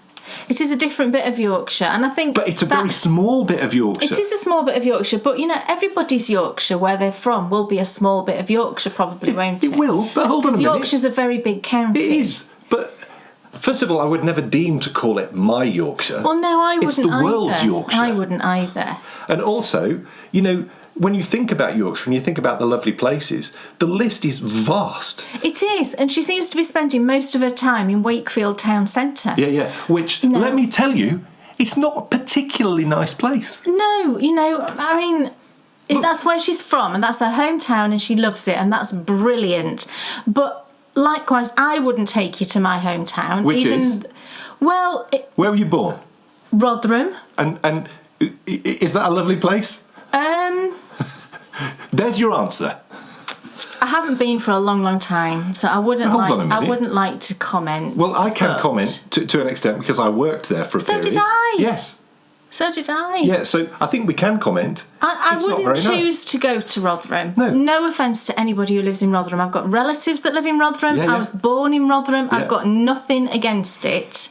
It is a different bit of Yorkshire, and I think... But it's a very small bit of Yorkshire. It is a small bit of Yorkshire, but, you know, everybody's Yorkshire, where they're from, will be a small bit of Yorkshire, probably, won't it? It will, but hold on a minute. Yorkshire's a very big county. It is, but... First of all, I would never deem to call it my Yorkshire. Well, no, I wouldn't either. It's the world's Yorkshire. I wouldn't either. And also, you know... When you think about Yorkshire and you think about the lovely places, the list is vast. It is, and she seems to be spending most of her time in Wakefield town centre. Yeah, which, you know, let me tell you, it's not a particularly nice place. No, you know, I mean, that's where she's from, and that's her hometown, and she loves it, and that's brilliant. But likewise, I wouldn't take you to my hometown. Which is? Well... Where were you born? Rotherham. And is that a lovely place? There's your answer. I haven't been for a long, long time, so I wouldn't like to comment. Well, I can comment to an extent because I worked there for a period. So did I. Yes. So did I. Yeah, so I think we can comment. I wouldn't choose to go to Rotherham. No offence to anybody who lives in Rotherham. I've got relatives that live in Rotherham. Yeah. I was born in Rotherham. Yeah. I've got nothing against it.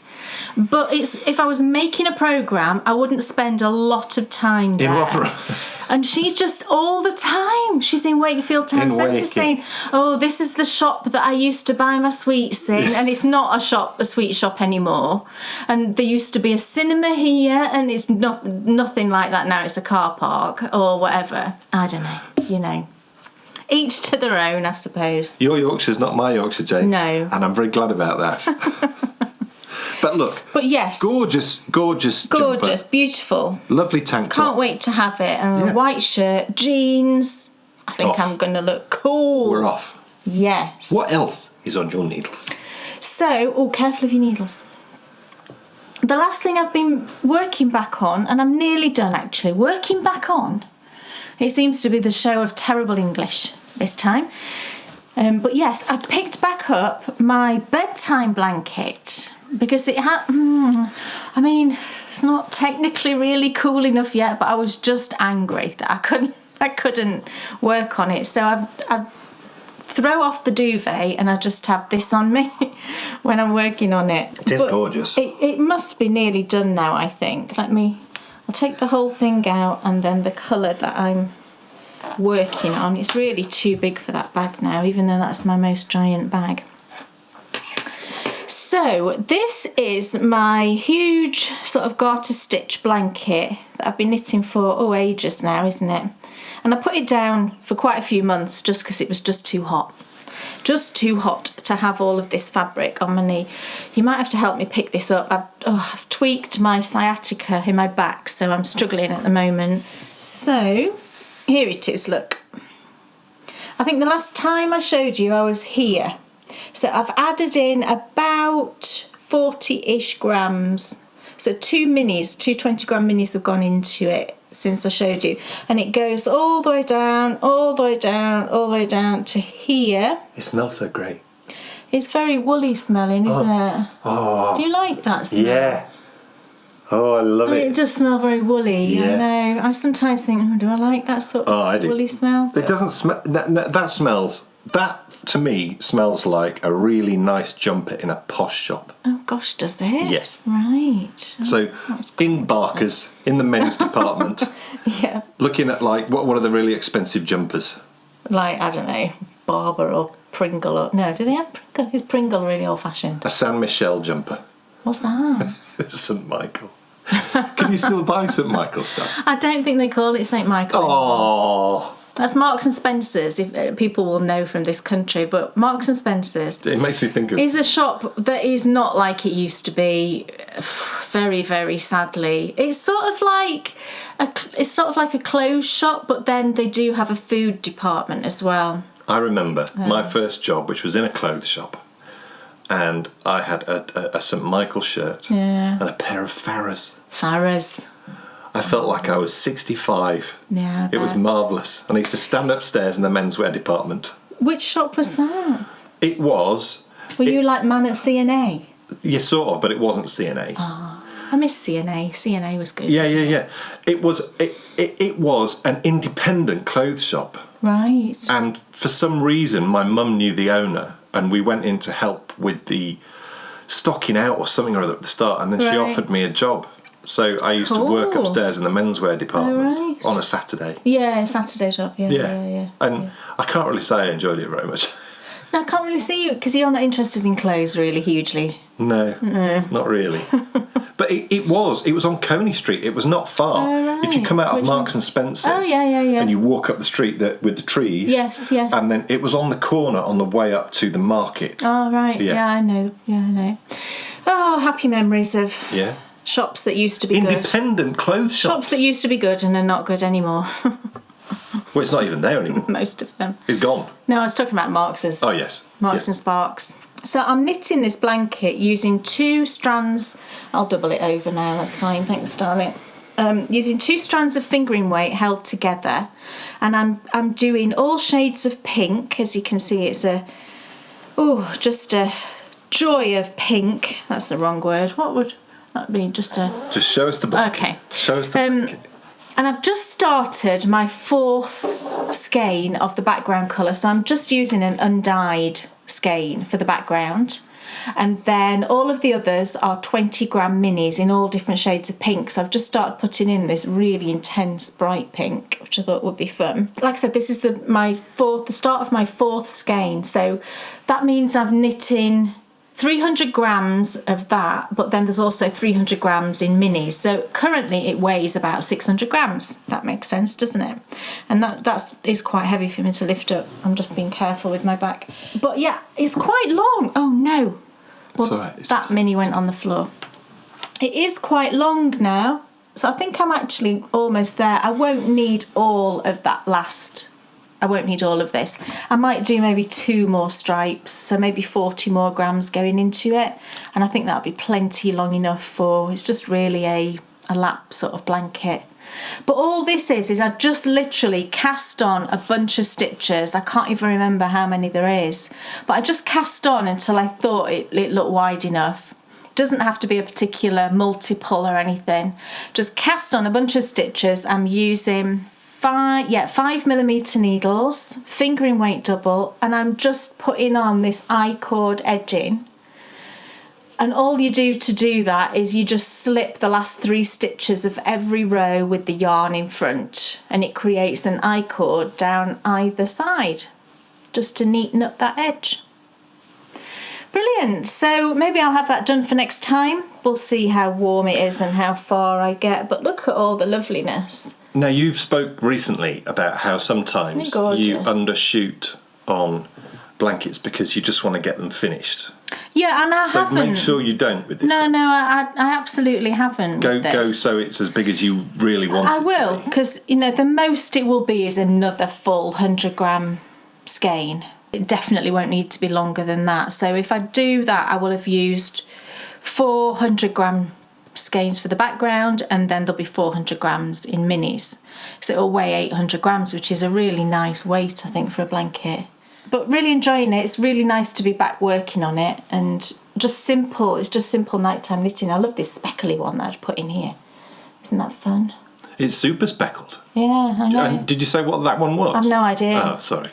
But if I was making a programme, I wouldn't spend a lot of time there. In Rotherham. And she's just all the time. She's in Wakefield Town Centre saying, oh, this is the shop that I used to buy my sweets in. And it's not a sweet shop anymore. And there used to be a cinema here, and it's nothing like that now. It's a car park or whatever. I don't know, you know. Each to their own, I suppose. Your Yorkshire's not my Yorkshire, Jane. No. And I'm very glad about that. But look. But yes. Gorgeous jumper. Beautiful. Lovely tank top. Can't wait to have it. And a white shirt, jeans. I think I'm going to look cool. We're off. Yes. What else is on your needles? So, careful of your needles. The last thing I've been working back on, and I'm nearly done actually, working back on. It seems to be the show of terrible English this time. But yes, I picked back up my bedtime blanket because it had, I mean, it's not technically really cool enough yet, but I was just angry that I couldn't work on it. So I throw off the duvet and I just have this on me when I'm working on it. It is gorgeous. It must be nearly done now, I think. I'll take the whole thing out, and then the colour that I'm working on. It's really too big for that bag now, even though that's my most giant bag. So this is my huge sort of garter stitch blanket that I've been knitting for ages now, isn't it? And I put it down for quite a few months just because it was just too hot. Just too hot to have all of this fabric on my knee. You might have to help me pick this up. I've tweaked my sciatica in my back, so I'm struggling at the moment. So here it is, look. I think the last time I showed you I was here. So I've added in about 40-ish grams. So two 20-gram minis have gone into it since I showed you. And it goes all the way down, all the way down, all the way down to here. It smells so great. It's very woolly smelling, isn't it? Oh. Do you like that smell? Yeah. Oh, I love it. It does smell very woolly, Yeah. I know. I sometimes think, do I like that sort of woolly smell? It doesn't smell... That, to me, smells like a really nice jumper in a posh shop. Oh, gosh, does it? Yes. Right. So, in Barker's, in the men's department, Yeah. looking at, like, what are the really expensive jumpers? Like, I don't know, Barber or Pringle or... No, do they have Pringle? Is Pringle really old-fashioned? A San Michel jumper. What's that? St Michael. Can you still buy St Michael stuff? I don't think they call it St Michael anymore. Oh, That's Marks and Spencer's, if people will know from this country, but Marks and Spencer's it makes me think of... is a shop that is not like it used to be, very, very sadly. It's sort of like a clothes shop, but then they do have a food department as well. I remember my first job, which was in a clothes shop, and I had a St Michael shirt and a pair of Farrah's. I felt like I was 65. Yeah, it was marvellous. And I used to stand upstairs in the menswear department. Which shop was that? It was... Were you like man at CNA? Yeah, sort of, but it wasn't CNA. Oh, I miss CNA. CNA was good. Yeah. It was an independent clothes shop. Right. And for some reason, my mum knew the owner, and we went in to help with the stocking out or something or other at the start, and then she offered me a job. So I used to work upstairs in the menswear department on a Saturday. Yeah, Saturday job. Yeah. And I can't really say I enjoyed it very much. No, I can't really see you because you're not interested in clothes really hugely. No, not really. But it was on Coney Street. It was not far. Oh, right. If you come out of Marks and Spencer's, and you walk up the street with the trees. Yes. And then it was on the corner on the way up to the market. Oh right. Yeah, I know. Oh, happy memories of shops that used to be independent clothes shops. Shops that used to be good and are not good anymore. Well, it's not even there anymore. Most of them. It's gone. No, I was talking about Marks's. Oh, yes. Marks and Sparks. So I'm knitting this blanket using 2 strands. I'll double it over now, that's fine. Thanks, darling. Using 2 strands of fingering weight held together. And I'm doing all shades of pink. As you can see, it's just a joy of pink. That's the wrong word. What would that be? Just show us the blanket. Okay. Show us the blanket. And I've just started my 4th skein of the background colour, so I'm just using an undyed skein for the background. And then all of the others are 20-gram minis in all different shades of pink. So I've just started putting in this really intense bright pink, which I thought would be fun. Like I said, this is the start of my 4th skein. So that means I'm knitting 300 grams of that, but then there's also 300 grams in minis. So currently it weighs about 600 grams. That makes sense, doesn't it? And that is quite heavy for me to lift up. I'm just being careful with my back. But yeah, it's quite long. Oh no. Well, all right. That mini went on the floor. It is quite long now. So I think I'm actually almost there. I won't need all of that I won't need all of this. I might do maybe 2 more stripes, so maybe 40 more grams going into it. And I think that'll be plenty long enough for, it's just really a lap sort of blanket. But all this is I just literally cast on a bunch of stitches. I can't even remember how many there is. But I just cast on until I thought it looked wide enough. It doesn't have to be a particular multiple or anything. Just cast on a bunch of stitches. I'm using 5mm needles, fingering weight double, and I'm just putting on this I-cord edging. And all you do to do that is you just slip the last 3 stitches of every row with the yarn in front, and it creates an I-cord down either side, just to neaten up that edge. Brilliant. So maybe I'll have that done for next time. We'll see how warm it is and how far I get, but look at all the loveliness. Now, you've spoke recently about how sometimes you undershoot on blankets because you just want to get them finished. Yeah, and I haven't. So make sure you don't with this. No, I absolutely haven't. Go so it's as big as you really want it to be. I will, because, the most it will be is another full 100 gram skein. It definitely won't need to be longer than that. So if I do that, I will have used 400 gram skeins for the background, and then there'll be 400 grams in minis. So it'll weigh 800 grams, which is a really nice weight, I think, for a blanket. But really enjoying it. It's really nice to be back working on it, and just simple. It's just simple nighttime knitting. I love this speckly one that I'd put in here. Isn't that fun? It's super speckled. Yeah, I know. And did you say what that one was? I've no idea. Oh, sorry.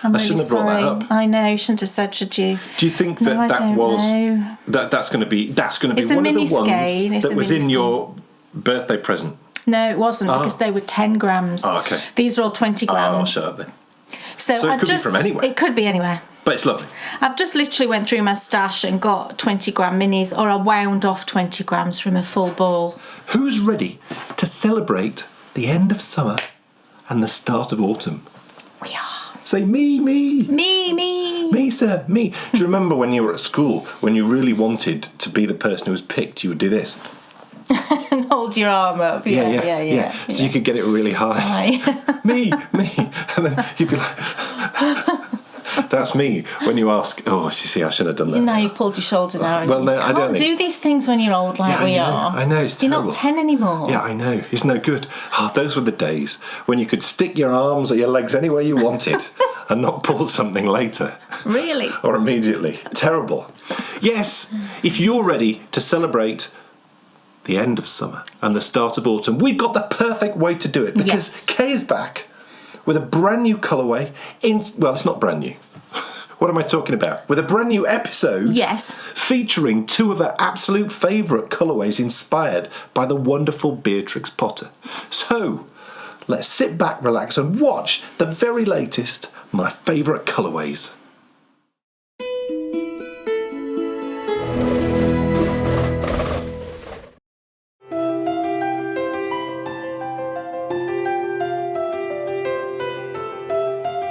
I shouldn't have brought that up. I know, you shouldn't have said, should you? Do you think that that's going to be it's one of the ones skein. that was in your birthday present? No, it wasn't, because they were 10 grams. Oh, okay. These are all 20 grams. Oh, shut up then. So it could be from anywhere. It could be anywhere. But it's lovely. I've just literally went through my stash and got 20 gram minis, or I wound off 20 grams from a full ball. Who's ready to celebrate the end of summer and the start of autumn? We are. Say me. Me. Me, sir, me. Do you remember when you were at school, when you really wanted to be the person who was picked, you would do this? And hold your arm up. Yeah. So you could get it really high. me. And then you'd be like... That's me when you ask, oh, you see, I shouldn't have done that. Now you've pulled your shoulder now. Well, no, I don't do these things when you're old like we are. I know, it's terrible. You're not 10 anymore. Yeah, I know. It's no good. Oh, those were the days when you could stick your arms or your legs anywhere you wanted and not pull something later. Really? Or immediately. Terrible. Yes, if you're ready to celebrate the end of summer and the start of autumn, we've got the perfect way to do it, because Kay is back with a brand new colourway. Well, it's not brand new. What am I talking about? With a brand new episode. Yes. Featuring 2 of her absolute favourite colourways inspired by the wonderful Beatrix Potter. So, let's sit back, relax and watch the very latest My Favourite Colourways.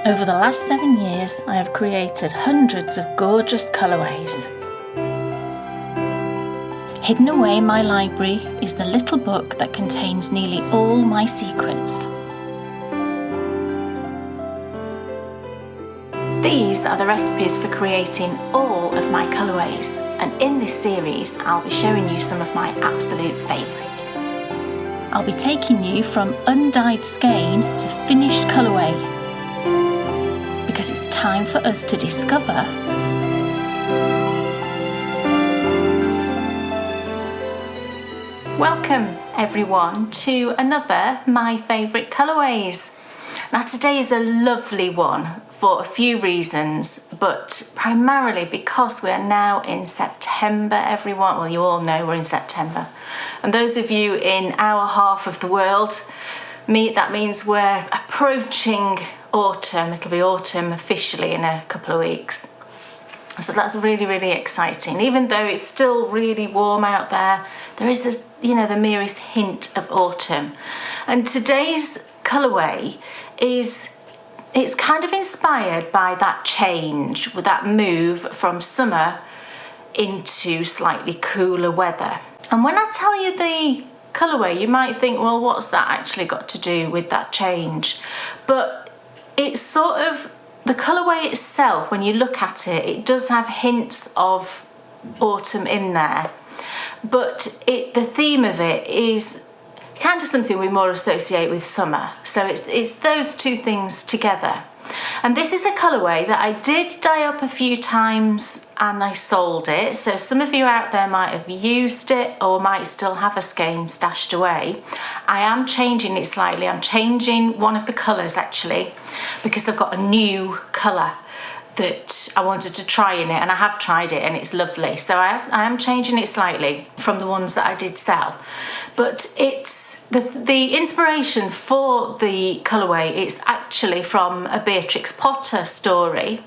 Over the last 7 years, I have created hundreds of gorgeous colourways. Hidden away in my library is the little book that contains nearly all my secrets. These are the recipes for creating all of my colourways, and in this series I'll be showing you some of my absolute favourites. I'll be taking you from undyed skein to finished colourway, because it's time for us to discover Welcome everyone to another My Favourite Colourways. Now today is a lovely one for a few reasons, but primarily because we are now in September, everyone. Well, you all know we're in September. And those of you in our half of the world, that means we're approaching autumn. It'll be autumn officially in a couple of weeks. So that's really, really exciting. Even though it's still really warm out there, there is this, the merest hint of autumn. And today's colourway it's kind of inspired by that change, with that move from summer into slightly cooler weather. And when I tell you the colourway, you might think, well, what's that actually got to do with that change? But it's sort of, the colourway itself, when you look at it, it does have hints of autumn in there. But the theme of it is kind of something we more associate with summer. So it's those two things together. And this is a colourway that I did dye up a few times and I sold it. So some of you out there might have used it or might still have a skein stashed away. I am changing it slightly. I'm changing one of the colours actually, because I've got a new colour that I wanted to try in it, and I have tried it and it's lovely. So I am changing it slightly from the ones that I did sell. But it's the inspiration for the colourway, it's actually from a Beatrix Potter story,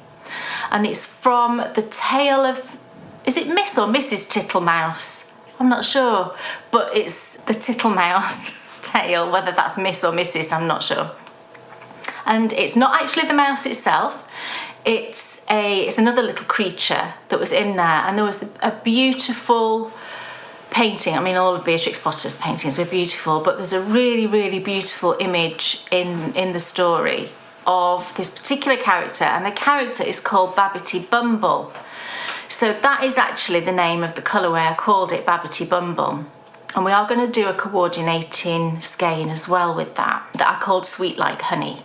and it's from the tale of, is it Miss or Mrs. Tittlemouse? I'm not sure, but it's the Tittlemouse tale. Whether that's Miss or Mrs, I'm not sure. And it's not actually the mouse itself. It's another little creature that was in there, and there was a beautiful painting. I mean, all of Beatrix Potter's paintings were beautiful, but there's a really, really beautiful image in the story of this particular character, and the character is called Babbity Bumble. So that is actually the name of the colourway. I called it Babbity Bumble. And we are going to do a coordinating skein as well with that I called Sweet Like Honey,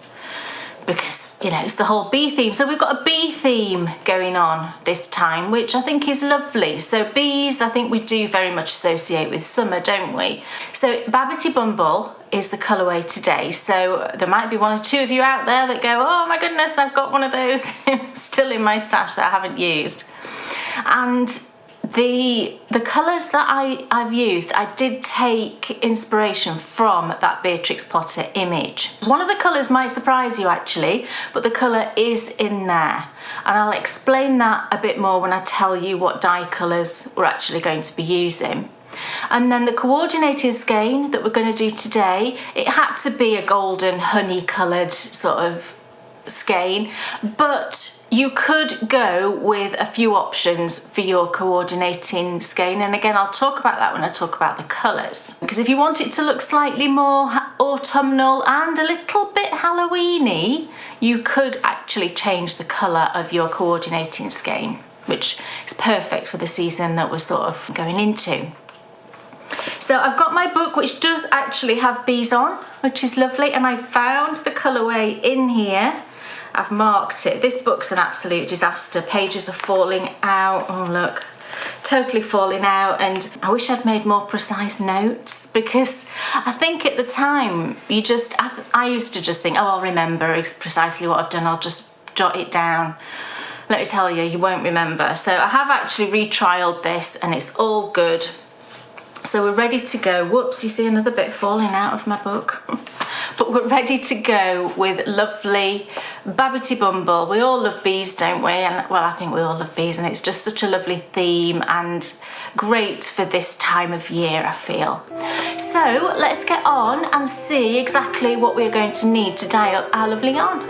because it's the whole bee theme. So we've got a bee theme going on this time, which I think is lovely. So bees, I think we do very much associate with summer, don't we? So Babbity Bumble is the colourway today. So there might be one or two of you out there that go, oh my goodness, I've got one of those still in my stash that I haven't used. And the colours that I've used, I did take inspiration from that Beatrix Potter image. One of the colours might surprise you actually, but the colour is in there. And I'll explain that a bit more when I tell you what dye colours we're actually going to be using. And then the coordinating skein that we're going to do today, it had to be a golden honey coloured sort of skein, but you could go with a few options for your coordinating skein, and again I'll talk about that when I talk about the colours, because if you want it to look slightly more autumnal and a little bit Halloweeny, you could actually change the colour of your coordinating skein, which is perfect for the season that we're sort of going into. So I've got my book, which does actually have bees on, which is lovely, and I found the colourway in here. I've marked it. This book's an absolute disaster. Pages are falling out. Oh, look. Totally falling out. And I wish I'd made more precise notes, because I think at the time, I used to just think, oh, I'll remember precisely what I've done. I'll just jot it down. Let me tell you, you won't remember. So I have actually retrialed this and it's all good. So we're ready to go. Whoops, you see another bit falling out of my book. But we're ready to go with lovely Babbity Bumble. We all love bees, don't we? And well, I think we all love bees, and it's just such a lovely theme and great for this time of year, I feel. So let's get on and see exactly what we're going to need to dye up our lovely yarn.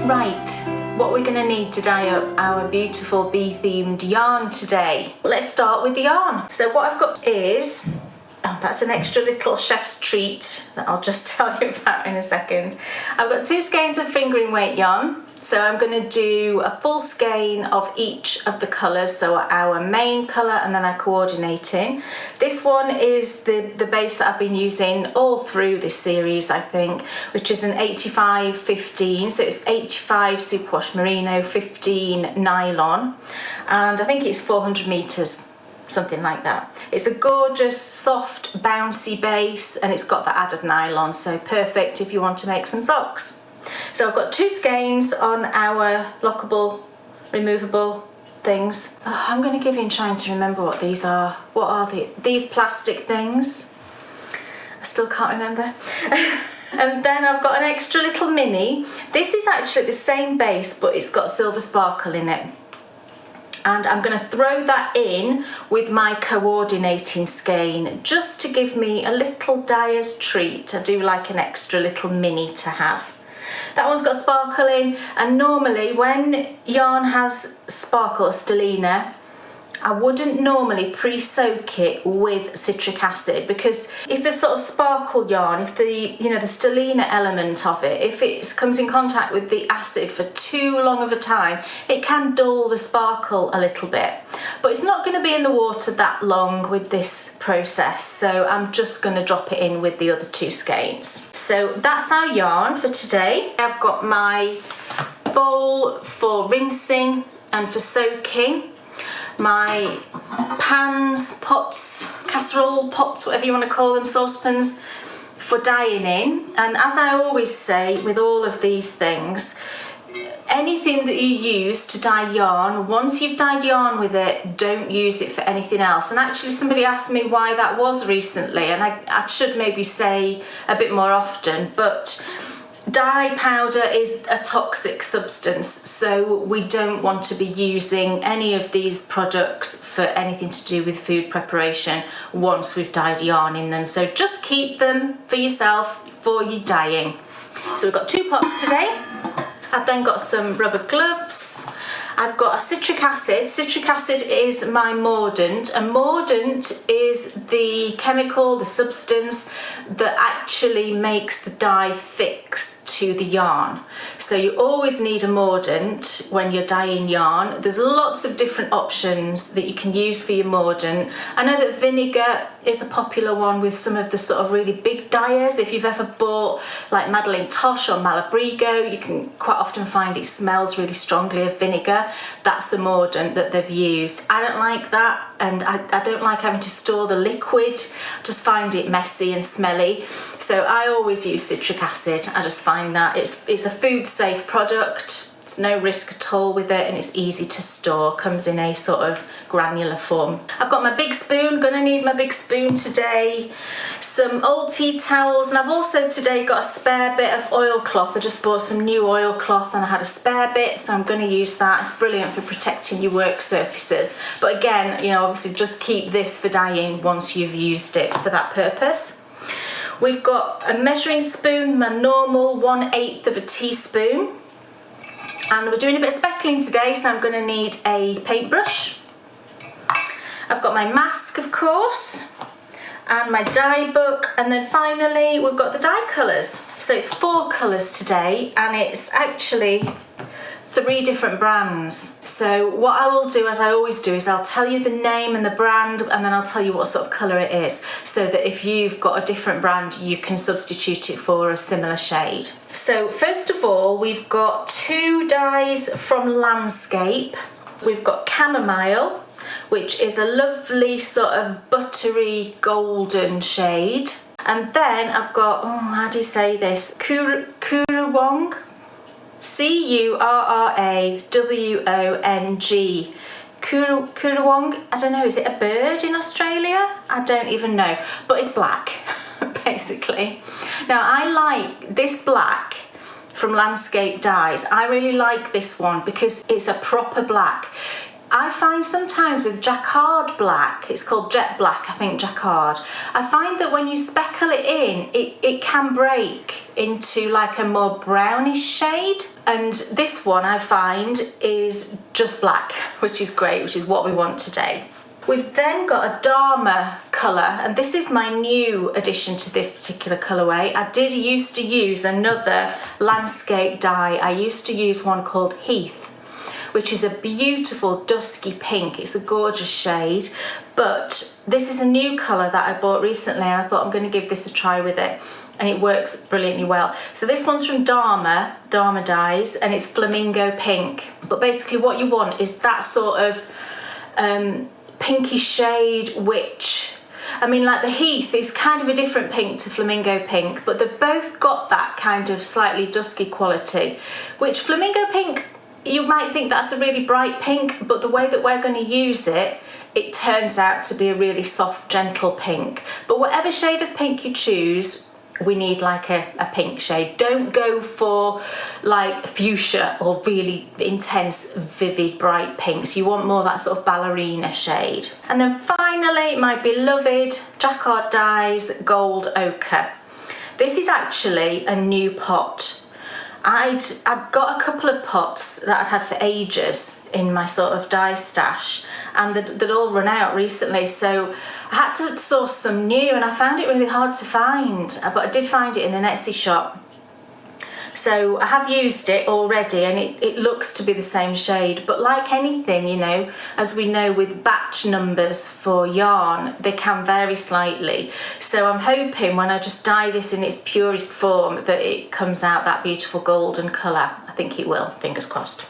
Right. What we're going to need to dye up our beautiful bee themed yarn today. Let's start with the yarn. So what I've got is, that's an extra little chef's treat that I'll just tell you about in a second. I've got 2 skeins of fingering weight yarn. So I'm going to do a full skein of each of the colours, so our main colour and then our coordinating. This one is the base that I've been using all through this series, I think, which is an 85-15, so it's 85 superwash merino, 15 nylon, and I think it's 400 metres, something like that. It's a gorgeous, soft, bouncy base, and it's got the added nylon, so perfect if you want to make some socks. So I've got 2 skeins on our lockable, removable things. Oh, I'm going to give in trying to remember what these are. What are these plastic things? I still can't remember. And then I've got an extra little mini. This is actually the same base, but it's got silver sparkle in it. And I'm going to throw that in with my coordinating skein just to give me a little dyer's treat. I do like an extra little mini to have. That one's got sparkle in, and normally when yarn has sparkle or stellina, I wouldn't normally pre-soak it with citric acid, because if the sort of sparkle yarn, if the the stellina element of it, if it comes in contact with the acid for too long of a time, it can dull the sparkle a little bit. But it's not going to be in the water that long with this process, so I'm just going to drop it in with the other two skeins. So that's our yarn for today. I've got my bowl for rinsing and for soaking, my pans, pots, casserole pots, whatever you want to call them, saucepans, for dyeing in. And as I always say with all of these things, anything that you use to dye yarn, once you've dyed yarn with it, don't use it for anything else. And actually somebody asked me why that was recently, and I should maybe say a bit more often, but dye powder is a toxic substance, so we don't want to be using any of these products for anything to do with food preparation once we've dyed yarn in them. So just keep them for yourself for your dyeing. So we've got 2 pots today. I've then got some rubber gloves. I've got a citric acid. Citric acid is my mordant. A mordant is the chemical, the substance that actually makes the dye fix to the yarn. So you always need a mordant when you're dyeing yarn. There's lots of different options that you can use for your mordant. I know that vinegar is a popular one with some of the sort of really big dyers. If you've ever bought like Madeleine Tosh or Malabrigo, you can quite often find it smells really strongly of vinegar. That's the mordant that they've used. I don't like that, and I don't like having to store the liquid. I just find it messy and smelly. So I always use citric acid. I just find that it's a food safe product. It's no risk at all with it, and it's easy to store. Comes in a sort of granular form. I've got my big spoon, gonna need my big spoon today. Some old tea towels, and I've also today got a spare bit of oilcloth. I just bought some new oilcloth and I had a spare bit, so I'm gonna use that. It's brilliant for protecting your work surfaces. But again, obviously just keep this for dyeing once you've used it for that purpose. We've got a measuring spoon, my normal 1/8 of a teaspoon. And we're doing a bit of speckling today, so I'm going to need a paintbrush. I've got my mask, of course, and my dye book, and then finally we've got the dye colours. So it's 4 colours today, and it's actually 3 different brands. So what I will do, as I always do, is I'll tell you the name and the brand, and then I'll tell you what sort of colour it is, so that if you've got a different brand, you can substitute it for a similar shade. So first of all, we've got 2 dyes from Landscape. We've got Chamomile, which is a lovely sort of buttery golden shade. And then I've got, how do you say this? Currawong. Currawong. Currawong. I don't know, is it a bird in Australia? I don't even know, but it's black, basically. Now I like this black from Landscape Dyes. I really like this one because it's a proper black. I find sometimes with jacquard black, it's called jet black, I think, jacquard, I find that when you speckle it in, it can break into like a more brownish shade. And this one I find is just black, which is great, which is what we want today. We've then got a Dharma colour, and this is my new addition to this particular colourway. I did used to use another Landscape dye. I used to use one called Heath, which is a beautiful dusky pink. It's a gorgeous shade, but this is a new colour that I bought recently, and I thought I'm going to give this a try with it, and it works brilliantly well. So this one's from Dharma Dyes, and it's flamingo pink. But basically what you want is that sort of pinky shade, which, I mean, like the Heath is kind of a different pink to flamingo pink, but they've both got that kind of slightly dusky quality, which flamingo pink, you might think that's a really bright pink, but the way that we're going to use it, it turns out to be a really soft, gentle pink. But whatever shade of pink you choose, we need like a pink shade. Don't go for like fuchsia or really intense, vivid, bright pinks. You want more that sort of ballerina shade. And then finally, my beloved Jacquard Dyes Gold Ochre. This is actually a new pot. I'd got a couple of pots that I'd had for ages in my sort of dye stash, and they'd all run out recently, so I had to source some new, and I found it really hard to find, but I did find it in an Etsy shop. So I have used it already, and it looks to be the same shade, but like anything, you know, as we know with batch numbers for yarn, they can vary slightly. So I'm hoping when I just dye this in its purest form that it comes out that beautiful golden colour. I think it will, fingers crossed.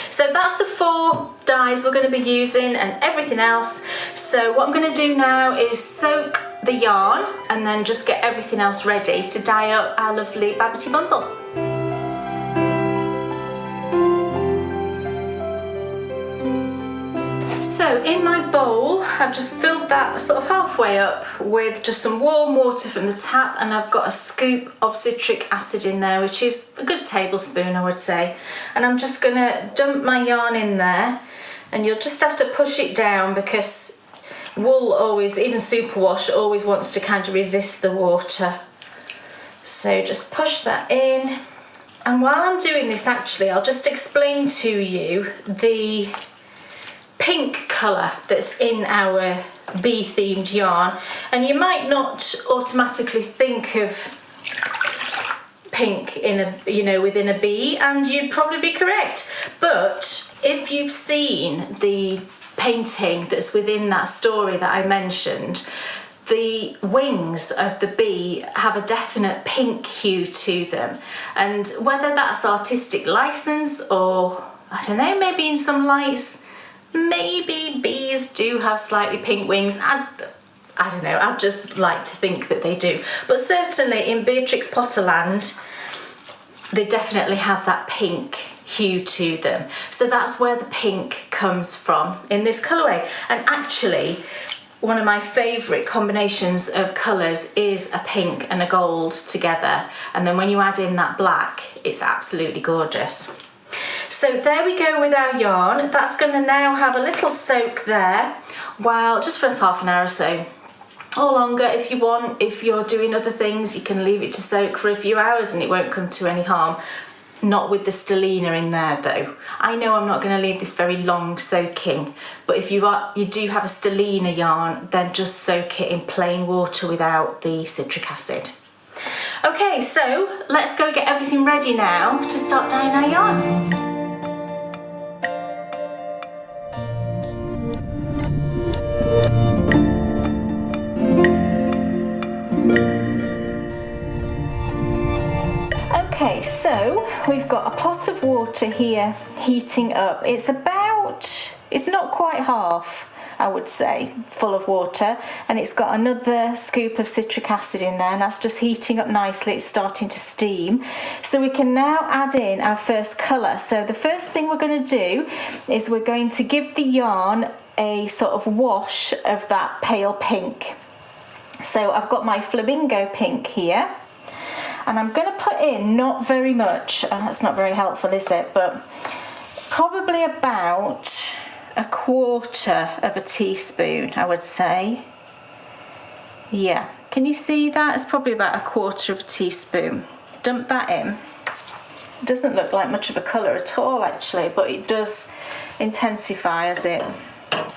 So that's the 4 dyes we're going to be using and everything else. So what I'm going to do now is soak the yarn and then just get everything else ready to dye up our lovely Babbity bundle. So in my bowl, I've just filled that sort of halfway up with just some warm water from the tap, and I've got a scoop of citric acid in there, which is a good tablespoon, I would say. And I'm just gonna dump my yarn in there, and you'll just have to push it down because wool always, even superwash, always wants to kind of resist the water. So just push that in. And while I'm doing this, actually, I'll just explain to you the pink colour that's in our bee themed yarn, and you might not automatically think of pink in a, you know, within a bee, and you'd probably be correct, but if you've seen the painting that's within that story that I mentioned, the wings of the bee have a definite pink hue to them, and whether that's artistic license or I don't know, maybe in some lights maybe bees do have slightly pink wings. I don't know, I'd just like to think that they do. But certainly in Beatrix Potterland, they definitely have that pink hue to them. So that's where the pink comes from in this colourway. And actually, one of my favourite combinations of colours is a pink and a gold together. And then when you add in that black, it's absolutely gorgeous. So there we go with our yarn. That's going to now have a little soak there, while just for half an hour or so, or longer if you want. If you're doing other things, you can leave it to soak for a few hours and it won't come to any harm. Not with the stellina in there though. I know I'm not going to leave this very long soaking, but if you do have a stellina yarn, then just soak it in plain water without the citric acid. Okay, so let's go get everything ready now to start dyeing our yarn. Okay, so we've got a pot of water here heating up. It's not quite half, I would say, full of water, and it's got another scoop of citric acid in there, and that's just heating up nicely. It's starting to steam, so we can now add in our first colour. So the first thing we're going to do is we're going to give the yarn a sort of wash of that pale pink. So I've got my flamingo pink here, and I'm going to put in not very much. That's not very helpful, is it? But probably about a quarter of a teaspoon, I would say. Yeah, can you see that? It's probably about a quarter of a teaspoon. Dump that in. It doesn't look like much of a colour at all actually, but it does intensify as it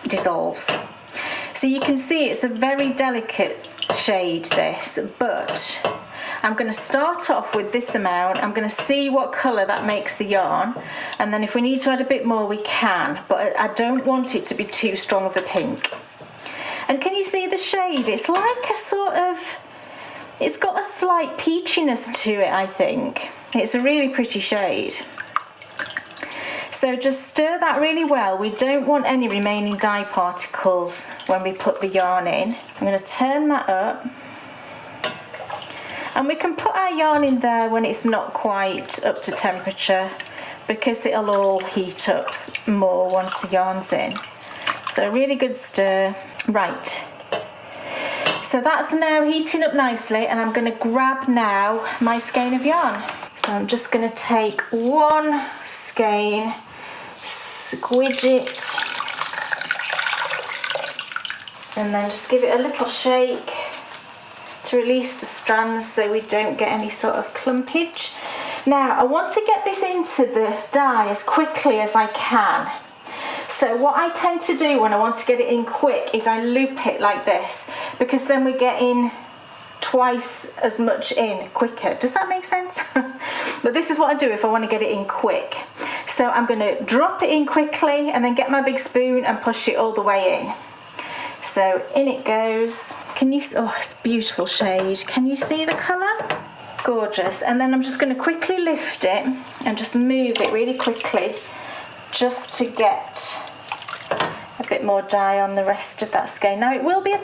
dissolves. So you can see it's a very delicate shade, this, but I'm going to start off with this amount. I'm going to see what colour that makes the yarn, and then if we need to add a bit more we can, but I don't want it to be too strong of a pink. And can you see the shade? It's like a sort of, it's got a slight peachiness to it, I think. It's a really pretty shade. So just stir that really well. We don't want any remaining dye particles when we put the yarn in. I'm going to turn that up. And we can put our yarn in there when it's not quite up to temperature, because it'll all heat up more once the yarn's in. So a really good stir. Right. So that's now heating up nicely, and I'm going to grab now my skein of yarn. So I'm just going to take one skein, squidge it, and then just give it a little shake to release the strands so we don't get any sort of clumpage. Now I want to get this into the dye as quickly as I can. So what I tend to do when I want to get it in quick is I loop it like this, because then we get in twice as much in quicker. Does that make sense? But this is what I do if I want to get it in quick. So I'm going to drop it in quickly and then get my big spoon and push it all the way in. So in it goes. Can you, oh, it's a beautiful shade. Can you see the colour? Gorgeous. And then I'm just going to quickly lift it and just move it really quickly, just to get a bit more dye on the rest of that skein. Now it will be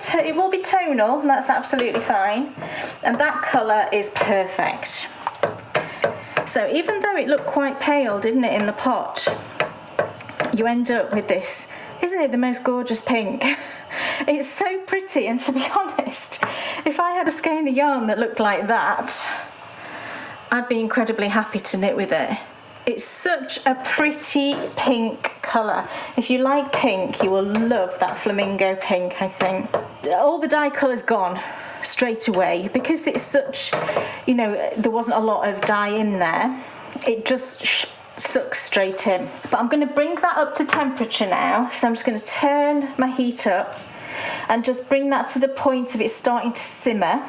tonal, and that's absolutely fine. And that colour is perfect. So even though it looked quite pale, didn't it, in the pot, you end up with this. Isn't it the most gorgeous pink? It's so pretty, and to be honest, if I had a skein of yarn that looked like that, I'd be incredibly happy to knit with it. It's such a pretty pink colour. If you like pink, you will love that flamingo pink, I think. All the dye colour's gone straight away because it's such, you know, there wasn't a lot of dye in there. It just sucks straight in. But I'm going to bring that up to temperature now. So I'm just going to turn my heat up and just bring that to the point of it starting to simmer.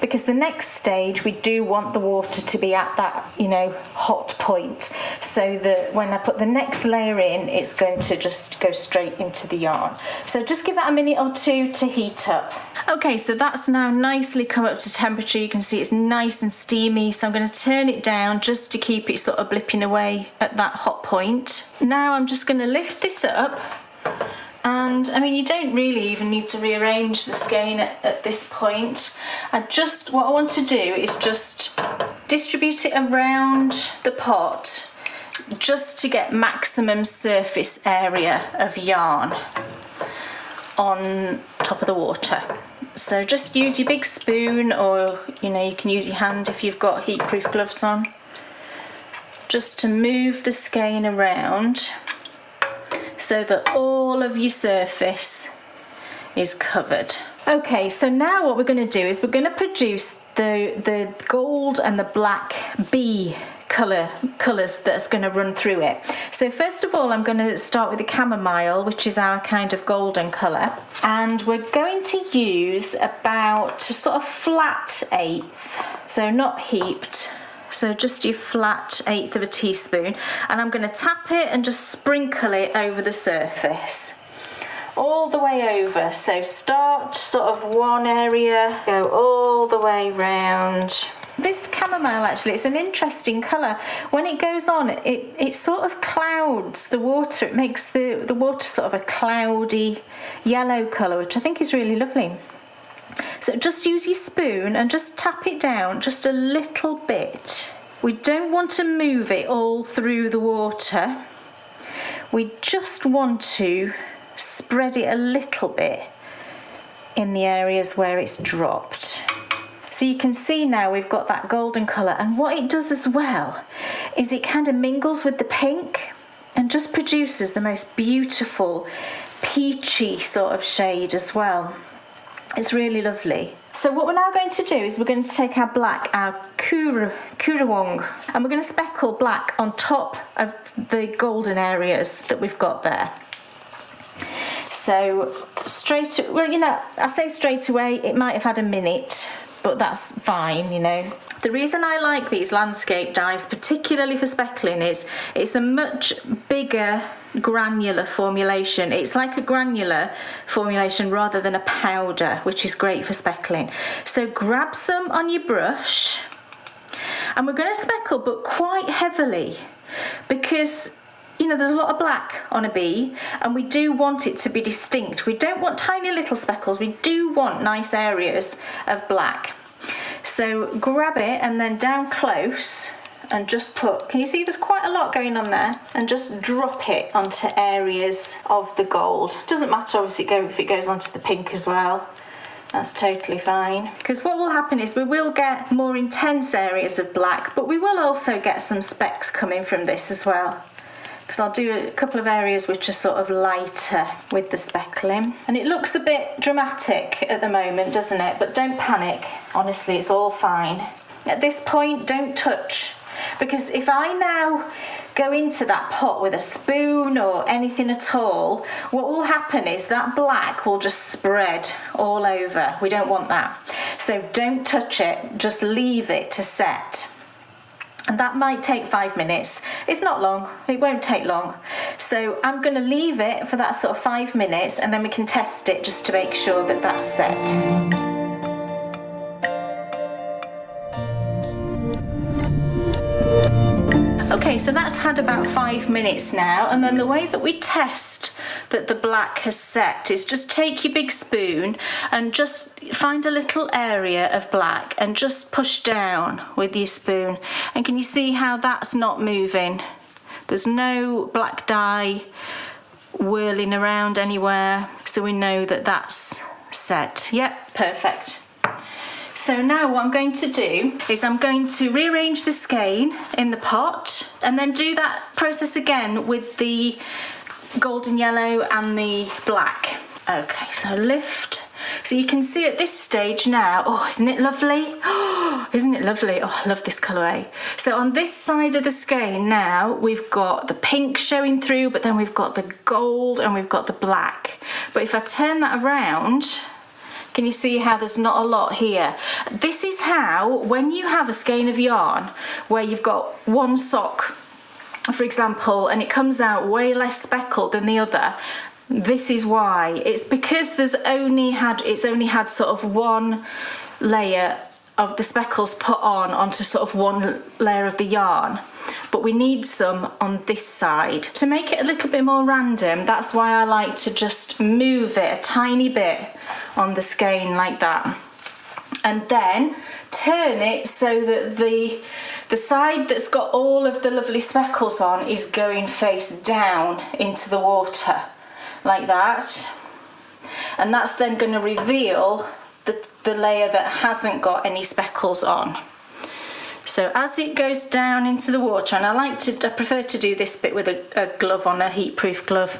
Because the next stage, we do want the water to be at that, you know, hot point, so that when I put the next layer in, it's going to just go straight into the yarn. So just give that a minute or two to heat up. Okay, so that's now nicely come up to temperature. You can see it's nice and steamy, so I'm going to turn it down just to keep it sort of blipping away at that hot point. Now I'm just going to lift this up. And I mean, you don't really even need to rearrange the skein at this point. What I want to do is just distribute it around the pot, just to get maximum surface area of yarn on top of the water. So just use your big spoon, or you know, you can use your hand if you've got heat-proof gloves on, just to move the skein around, so that all of your surface is covered. Okay, so now what we're going to do is we're going to produce the gold and the black bee colours that's going to run through it. So first of all, I'm going to start with the chamomile, which is our kind of golden colour, and we're going to use about a sort of flat eighth, so not heaped. So just your flat eighth of a teaspoon, and I'm going to tap it and just sprinkle it over the surface, all the way over. So start sort of one area, go all the way round. This chamomile, actually, it's an interesting colour. When it goes on, it sort of clouds the water. It makes the water sort of a cloudy yellow colour, which I think is really lovely. So just use your spoon and just tap it down just a little bit. We don't want to move it all through the water. We just want to spread it a little bit in the areas where it's dropped. So you can see now we've got that golden colour, and what it does as well is it kind of mingles with the pink and just produces the most beautiful peachy sort of shade as well. It's really lovely. So what we're now going to do is we're going to take our black, our Currawong, and we're going to speckle black on top of the golden areas that we've got there. So well, you know, I say straight away, it might have had a minute, but that's fine, you know. The reason I like these landscape dyes, particularly for speckling, is it's a much bigger granular formulation. It's like a granular formulation rather than a powder, which is great for speckling. So grab some on your brush, and we're going to speckle, but quite heavily, because you know there's a lot of black on a bee, and we do want it to be distinct. We don't want tiny little speckles, we do want nice areas of black. So grab it and then down close and just put, can you see there's quite a lot going on there, and just drop it onto areas of the gold. Doesn't matter obviously if it goes onto the pink as well, That's totally fine. Because what will happen is we will get more intense areas of black, but we will also get some specks coming from this as well. Because I'll do a couple of areas which are sort of lighter with the speckling. And it looks a bit dramatic at the moment, doesn't it? But don't panic. Honestly, it's all fine. At this point, don't touch. Because if I now go into that pot with a spoon or anything at all, what will happen is that black will just spread all over. We don't want that. So don't touch it, just leave it to set. And that might take 5 minutes. It's not long, it won't take long. So I'm going to leave it for that sort of 5 minutes, and then we can test it just to make sure that that's set. Okay, so that's had about 5 minutes now, and then the way that we test that the black has set is just take your big spoon and just find a little area of black and just push down with your spoon. And can you see how that's not moving? There's no black dye whirling around anywhere, so we know that that's set. Yep, perfect. So now what I'm going to do is I'm going to rearrange the skein in the pot and then do that process again with the golden yellow and the black. Okay, so lift. So you can see at this stage now, oh, isn't it lovely? Oh, isn't it lovely? Oh, I love this colourway. So on this side of the skein now, we've got the pink showing through, but then we've got the gold and we've got the black. But if I turn that around, can you see how there's not a lot here? This is how, when you have a skein of yarn where you've got one sock, for example, and it comes out way less speckled than the other, this is why. It's because it's only had sort of one layer of the speckles put onto sort of one layer of the yarn. But we need some on this side. To make it a little bit more random, that's why I like to just move it a tiny bit on the skein like that. And then turn it so that the side that's got all of the lovely speckles on is going face down into the water, like that. And that's then going to reveal the layer that hasn't got any speckles on. So as it goes down into the water, and I prefer to do this bit with a glove on, a heat-proof glove,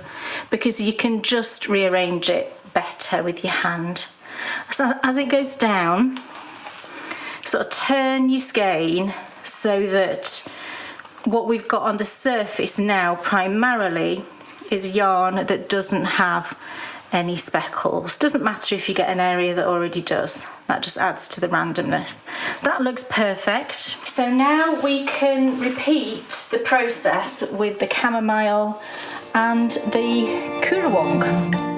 because you can just rearrange it better with your hand. So as it goes down, sort of turn your skein so that what we've got on the surface now primarily is yarn that doesn't have any speckles. Doesn't matter if you get an area that already does. That just adds to the randomness. That looks perfect. So now we can repeat the process with the chamomile and the Colourwong.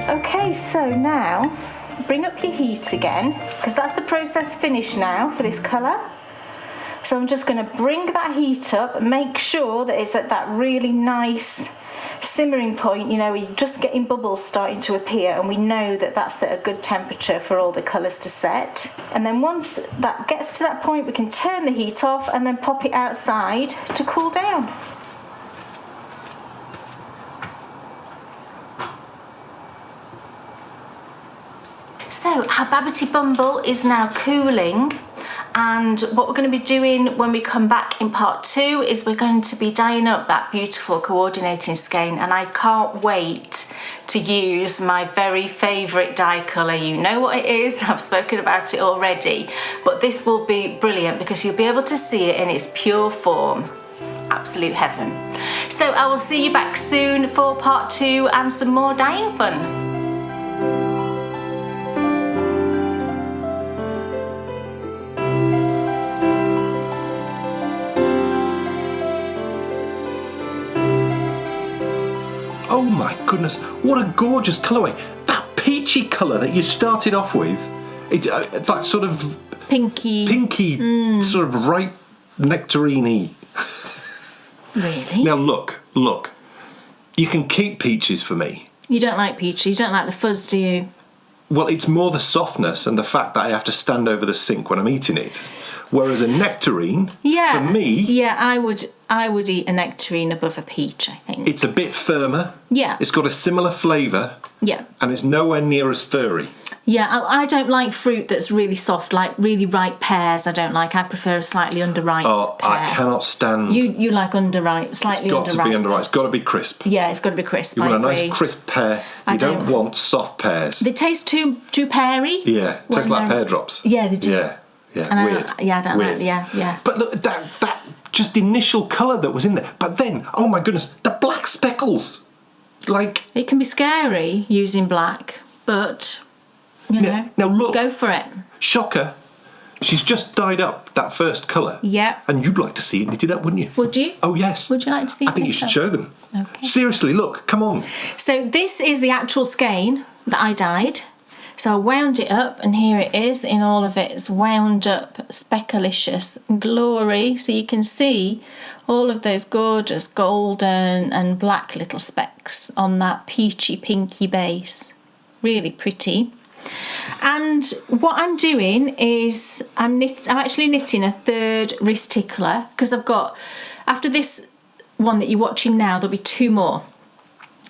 Okay, so now bring up your heat again, because that's the process finished now for this colour. So I'm just going to bring that heat up and make sure that it's at that really nice simmering point, you know, where you're just getting bubbles starting to appear, and we know that that's at a good temperature for all the colours to set. And then once that gets to that point, we can turn the heat off and then pop it outside to cool down. So our Babbity Bumble is now cooling, and what we're going to be doing when we come back in part 2 is we're going to be dyeing up that beautiful coordinating skein, and I can't wait to use my very favourite dye colour. You know what it is, I've spoken about it already, but this will be brilliant because you'll be able to see it in its pure form. Absolute heaven. So I will see you back soon for part 2 and some more dyeing fun. Oh my goodness, what a gorgeous colourway. That peachy colour that you started off with, it's that sort of pinky, sort of ripe nectarine-y. Really? Now look, you can keep peaches for me. You don't like peachy. You don't like the fuzz, do you? Well, it's more the softness and the fact that I have to stand over the sink when I'm eating it. Whereas a nectarine, for me... Yeah, I would eat a nectarine above a peach, I think. It's a bit firmer. Yeah. It's got a similar flavour. Yeah. And it's nowhere near as furry. Yeah, I don't like fruit that's really soft, like really ripe pears. I don't like. I prefer a slightly underripe pear. I cannot stand... You like underripe, slightly underripe. It's got to be underripe. It's got to be crisp. Yeah, it's got to be crisp. You want I a agree. nice crisp pear. You don't want soft pears. They taste too peary. Yeah, tastes like pear drops. Yeah, they do. Yeah, weird. I don't weird. like. Yeah. But look, that just initial colour that was in there. But then, oh my goodness, the black speckles. Like... It can be scary using black, but... Now look. Go for it. Shocker. She's just dyed up that first colour. Yeah. And you'd like to see it knitted up, wouldn't you? Would you? Oh, yes. Would you like to see it I think you should show them. Okay. Seriously, look, come on. So this is the actual skein that I dyed. So I wound it up, and here it is in all of its wound up speckalicious glory. So you can see all of those gorgeous golden and black little specks on that peachy pinky base. Really pretty. And what I'm doing is I'm actually knitting a third wrist tickler, because I've got, after this one that you're watching now, there'll be 2 more.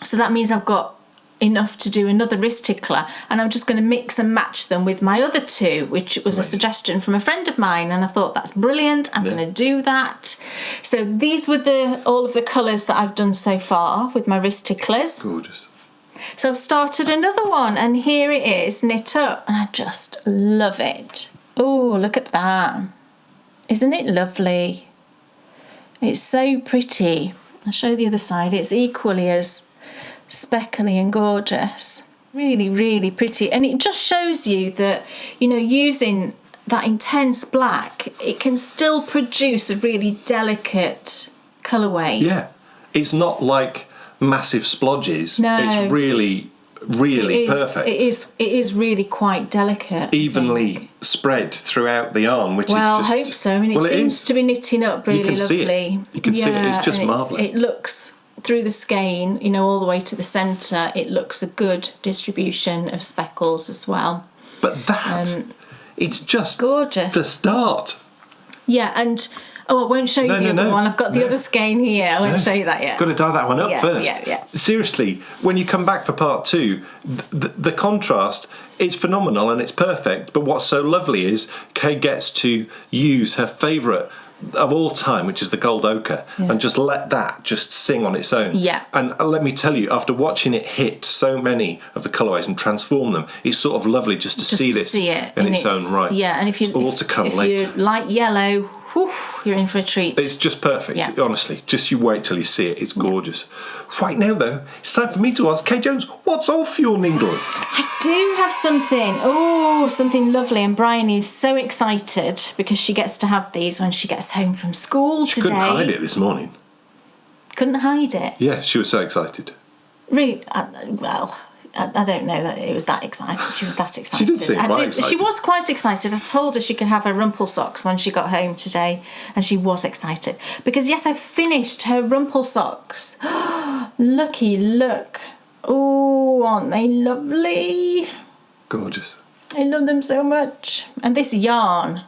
So that means I've got enough to do another wrist tickler, and I'm just going to mix and match them with my other 2, which was a suggestion from a friend of mine, and I thought that's brilliant. I'm going to do that. So these were all of the colours that I've done so far with my wrist ticklers. Gorgeous. So I've started another one, and here it is knit up, and I just love it. Oh, look at that. Isn't it lovely? It's so pretty. I'll show the other side. It's equally as speckly and gorgeous. Really, really pretty. And it just shows you that, using that intense black, it can still produce a really delicate colourway. Yeah. It's not like massive splodges. No. It's really perfect. It is really quite delicate. Evenly spread throughout the yarn, which is just... Well, I hope so. I mean, it seems to be knitting up really lovely. You can see it. It's just marvellous. It looks, through the skein, all the way to the centre, it looks a good distribution of speckles as well. But it's just gorgeous. The start. Yeah, and... Oh, I won't show you the other one. I've got the other skein here. I won't show you that yet. Got to dye that one up first. Yeah. Seriously, when you come back for part 2, the contrast is phenomenal and it's perfect. But what's so lovely is Kay gets to use her favourite of all time, which is the gold ochre, and just let that just sing on its own. Yeah. And let me tell you, after watching it hit so many of the colourways and transform them, it's sort of lovely just to see this in its own right. Yeah, and it's all to come later. If you like yellow, you're in for a treat. It's just perfect, honestly. Just you wait till you see it. It's gorgeous. Right now, though, it's time for me to ask Kay Jones, what's off your needles? I do have something. Oh, something lovely. And Bryony is so excited because she gets to have these when she gets home from school today. She couldn't hide it this morning. Couldn't hide it? Yeah, she was so excited. Really? I don't know that it was that excited. She was that excited. She did seem quite excited. She was quite excited. I told her she could have her Rumple Socks when she got home today, and she was excited. Because, yes, I finished her Rumple Socks. Looky, look. Oh, aren't they lovely? Gorgeous. I love them so much. And this yarn.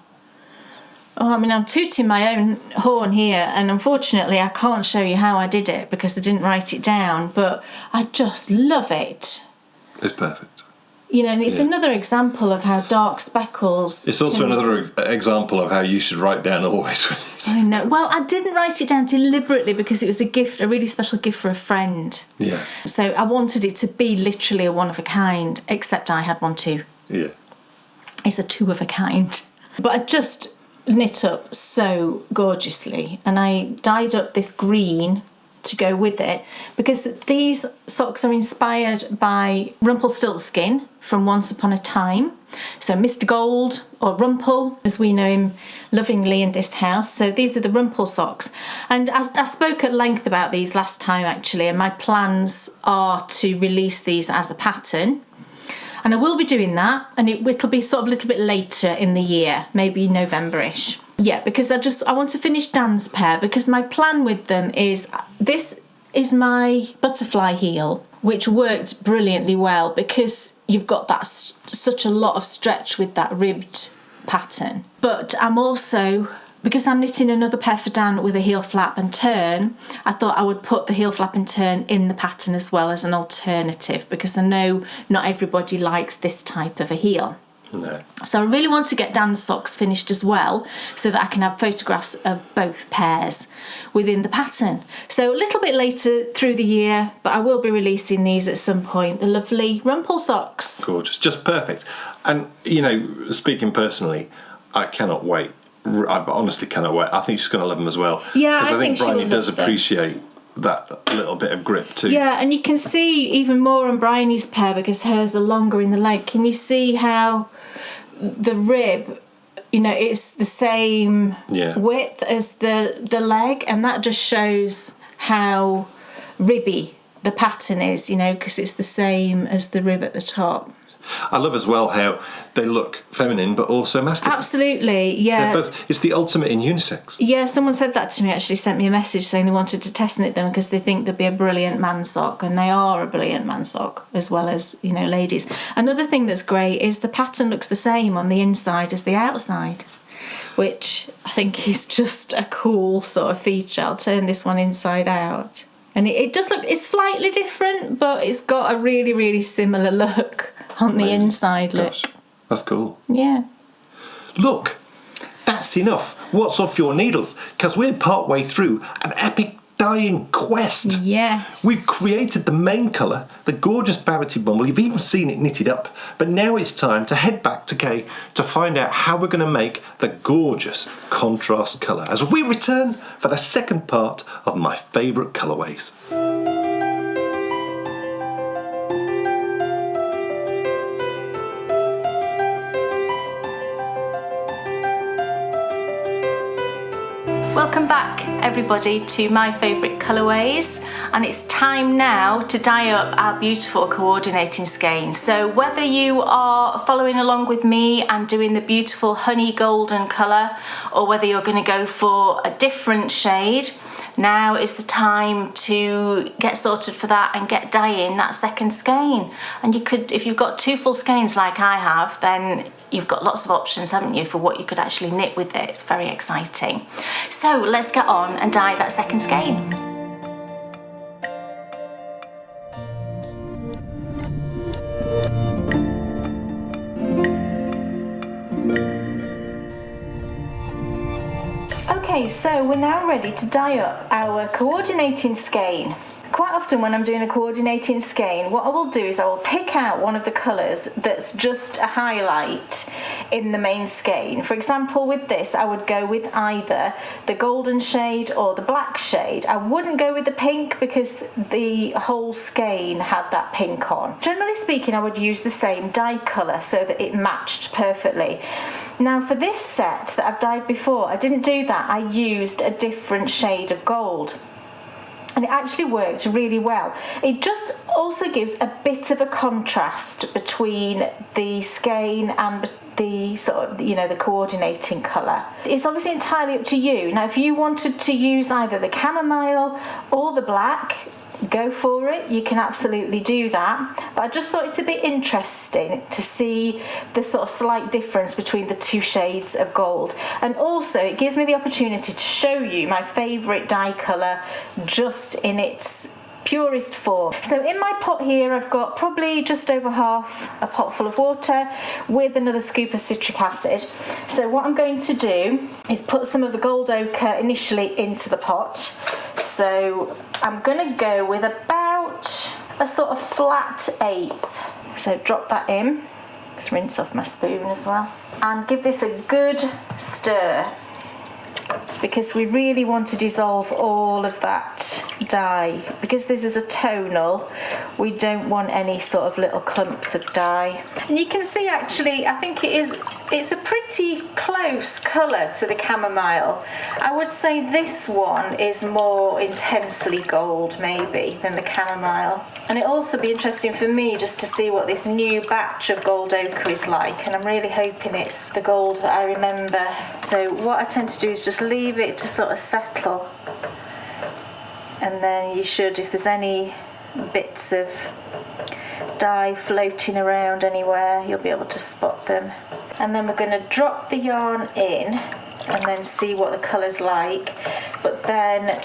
Oh, I mean, I'm tooting my own horn here, and unfortunately I can't show you how I did it because I didn't write it down, but I just love it. It's perfect. And it's another example of how dark speckles... It's also another example of how you should write down always. I know. Well, I didn't write it down deliberately because it was a gift, a really special gift for a friend. Yeah. So I wanted it to be literally a one of a kind, except I had one too. Yeah. It's a 2 of a kind. But I just knit up so gorgeously, and I dyed up this green to go with it because these socks are inspired by Rumpelstiltskin from Once Upon a Time. So Mr. Gold, or Rumple, as we know him lovingly in this house. So these are the Rumple socks. And I spoke at length about these last time, actually, and my plans are to release these as a pattern. And I will be doing that, and it'll be sort of a little bit later in the year, maybe November-ish. Yeah, because I want to finish Dan's pair, because my plan with them is, this is my butterfly heel, which worked brilliantly well because you've got that such a lot of stretch with that ribbed pattern. But I'm also, because I'm knitting another pefferdan with a heel flap and turn, I thought I would put the heel flap and turn in the pattern as well as an alternative, because I know not everybody likes this type of a heel. No. So I really want to get Dan's socks finished as well, so that I can have photographs of both pairs within the pattern. So a little bit later through the year, but I will be releasing these at some point, the lovely Rumple Socks. Gorgeous, just perfect. And, you know, speaking personally, I cannot wait. I honestly cannot wait. I think she's going to love them as well. Yeah, because I think Bryony does them. appreciate that little bit of grip too. Yeah, and you can see even more on Bryony's pair because hers are longer in the leg. Can you see how the rib, you know, it's the same width as the leg, and that just shows how ribby the pattern is, you know, because it's the same as the rib at the top. I love as well how they look feminine but also masculine. Absolutely, yeah. They're both, it's the ultimate in unisex. Yeah, someone said that to me, actually sent me a message saying they wanted to test knit them because they think they'd be a brilliant man sock, and they are a brilliant man sock as well as, you know, ladies. Another thing that's great is the pattern looks the same on the inside as the outside, which I think is just a cool sort of feature. I'll turn this one inside out. And it does look, it's slightly different, but it's got a really, really similar look on the inside look. Gosh, that's cool. Yeah. Look, that's enough. What's off your needles? Because we're partway through an epic dyeing quest. Yes. We've created the main colour, the gorgeous Babbity Bumble. You've even seen it knitted up. But now it's time to head back to Kay to find out how we're going to make the gorgeous contrast colour as we return for the second part of My Favourite Colourways. Welcome back, everybody, to My Favourite Colourways, and it's time now to dye up our beautiful coordinating skein. So whether you are following along with me and doing the beautiful honey golden colour, or whether you're going to go for a different shade, now is the time to get sorted for that and get dyeing that second skein. And you could, if you've got two full skeins like I have, then you've got lots of options, haven't you, for what you could actually knit with it. It's very exciting. So let's get on and dye that second skein. Okay, so we're now ready to dye up our coordinating skein. Quite often when I'm doing a coordinating skein, what I will do is I will pick out one of the colours that's just a highlight in the main skein. For example, with this, I would go with either the golden shade or the black shade. I wouldn't go with the pink because the whole skein had that pink on. Generally speaking, I would use the same dye colour so that it matched perfectly. Now for this set that I've dyed before, I didn't do that. I used a different shade of gold. And it actually worked really well. It just also gives a bit of a contrast between the skein and the sort of, you know, the coordinating colour. It's obviously entirely up to you. Now, if you wanted to use either the chamomile or the black, go for it, you can absolutely do that. But I just thought it would be interesting to see the sort of slight difference between the two shades of gold. And also it gives me the opportunity to show you my favourite dye colour just in its purest form. So in my pot here I've got probably just over half a pot full of water with another scoop of citric acid. So what I'm going to do is put some of the gold ochre initially into the pot. So I'm going to go with about a sort of flat eighth. So drop that in. Let's rinse off my spoon as well. And give this a good stir, because we really want to dissolve all of that dye. Because this is a tonal, we don't want any sort of little clumps of dye. And you can see actually, I think it's a pretty close colour to the chamomile. I would say this one is more intensely gold maybe than the chamomile. And it'll also be interesting for me just to see what this new batch of gold ochre is like, and I'm really hoping it's the gold that I remember. So what I tend to do is just leave it to sort of settle, and then you should, if there's any bits of dye floating around anywhere, you'll be able to spot them. And then we're going to drop the yarn in and then see what the colour's like. But then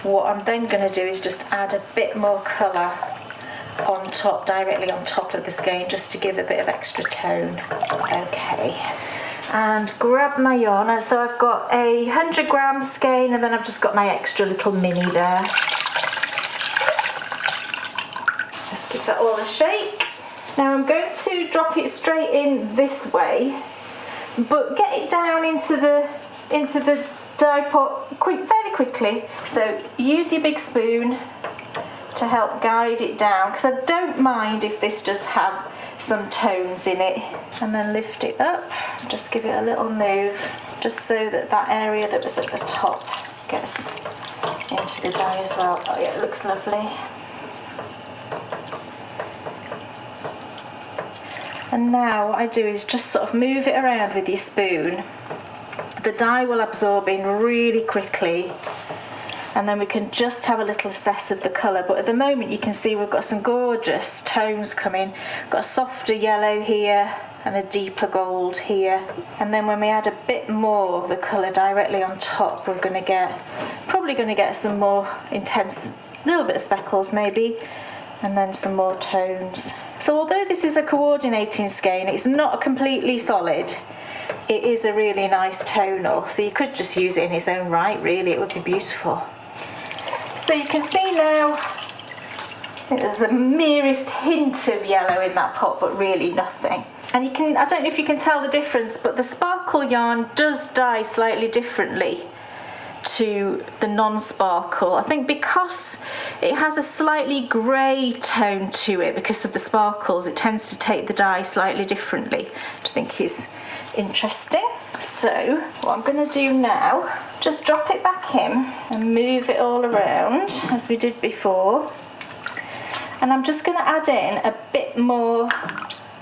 what I'm then going to do is just add a bit more colour on top, directly on top of the skein, just to give a bit of extra tone. Okay, and grab my yarn. So I've got a 100-gram skein, and then I've just got my extra little mini there. Just give that all a shake. Now I'm going to drop it straight in this way, but get it down into the dye pot fairly quickly. So use your big spoon to help guide it down, because I don't mind if this does have some tones in it. And then lift it up, just give it a little move, just so that that area that was at the top gets into the dye as well. Oh yeah, it looks lovely. And now what I do is just sort of move it around with your spoon. The dye will absorb in really quickly, and then we can just have a little assess of the colour. But at the moment you can see we've got some gorgeous tones coming. We've got a softer yellow here and a deeper gold here. And then when we add a bit more of the colour directly on top, we're probably going to get some more intense, little bit of speckles maybe, and then some more tones. So although this is a coordinating skein, it's not completely solid. It is a really nice tonal, so you could just use it in its own right, really, it would be beautiful. So you can see now there's the merest hint of yellow in that pot, but really nothing. And you can, I don't know if you can tell the difference, but the sparkle yarn does dye slightly differently to the non-sparkle. I think because it has a slightly grey tone to it because of the sparkles, it tends to take the dye slightly differently, which I think is interesting. So what I'm going to do now, just drop it back in and move it all around as we did before, and I'm just going to add in a bit more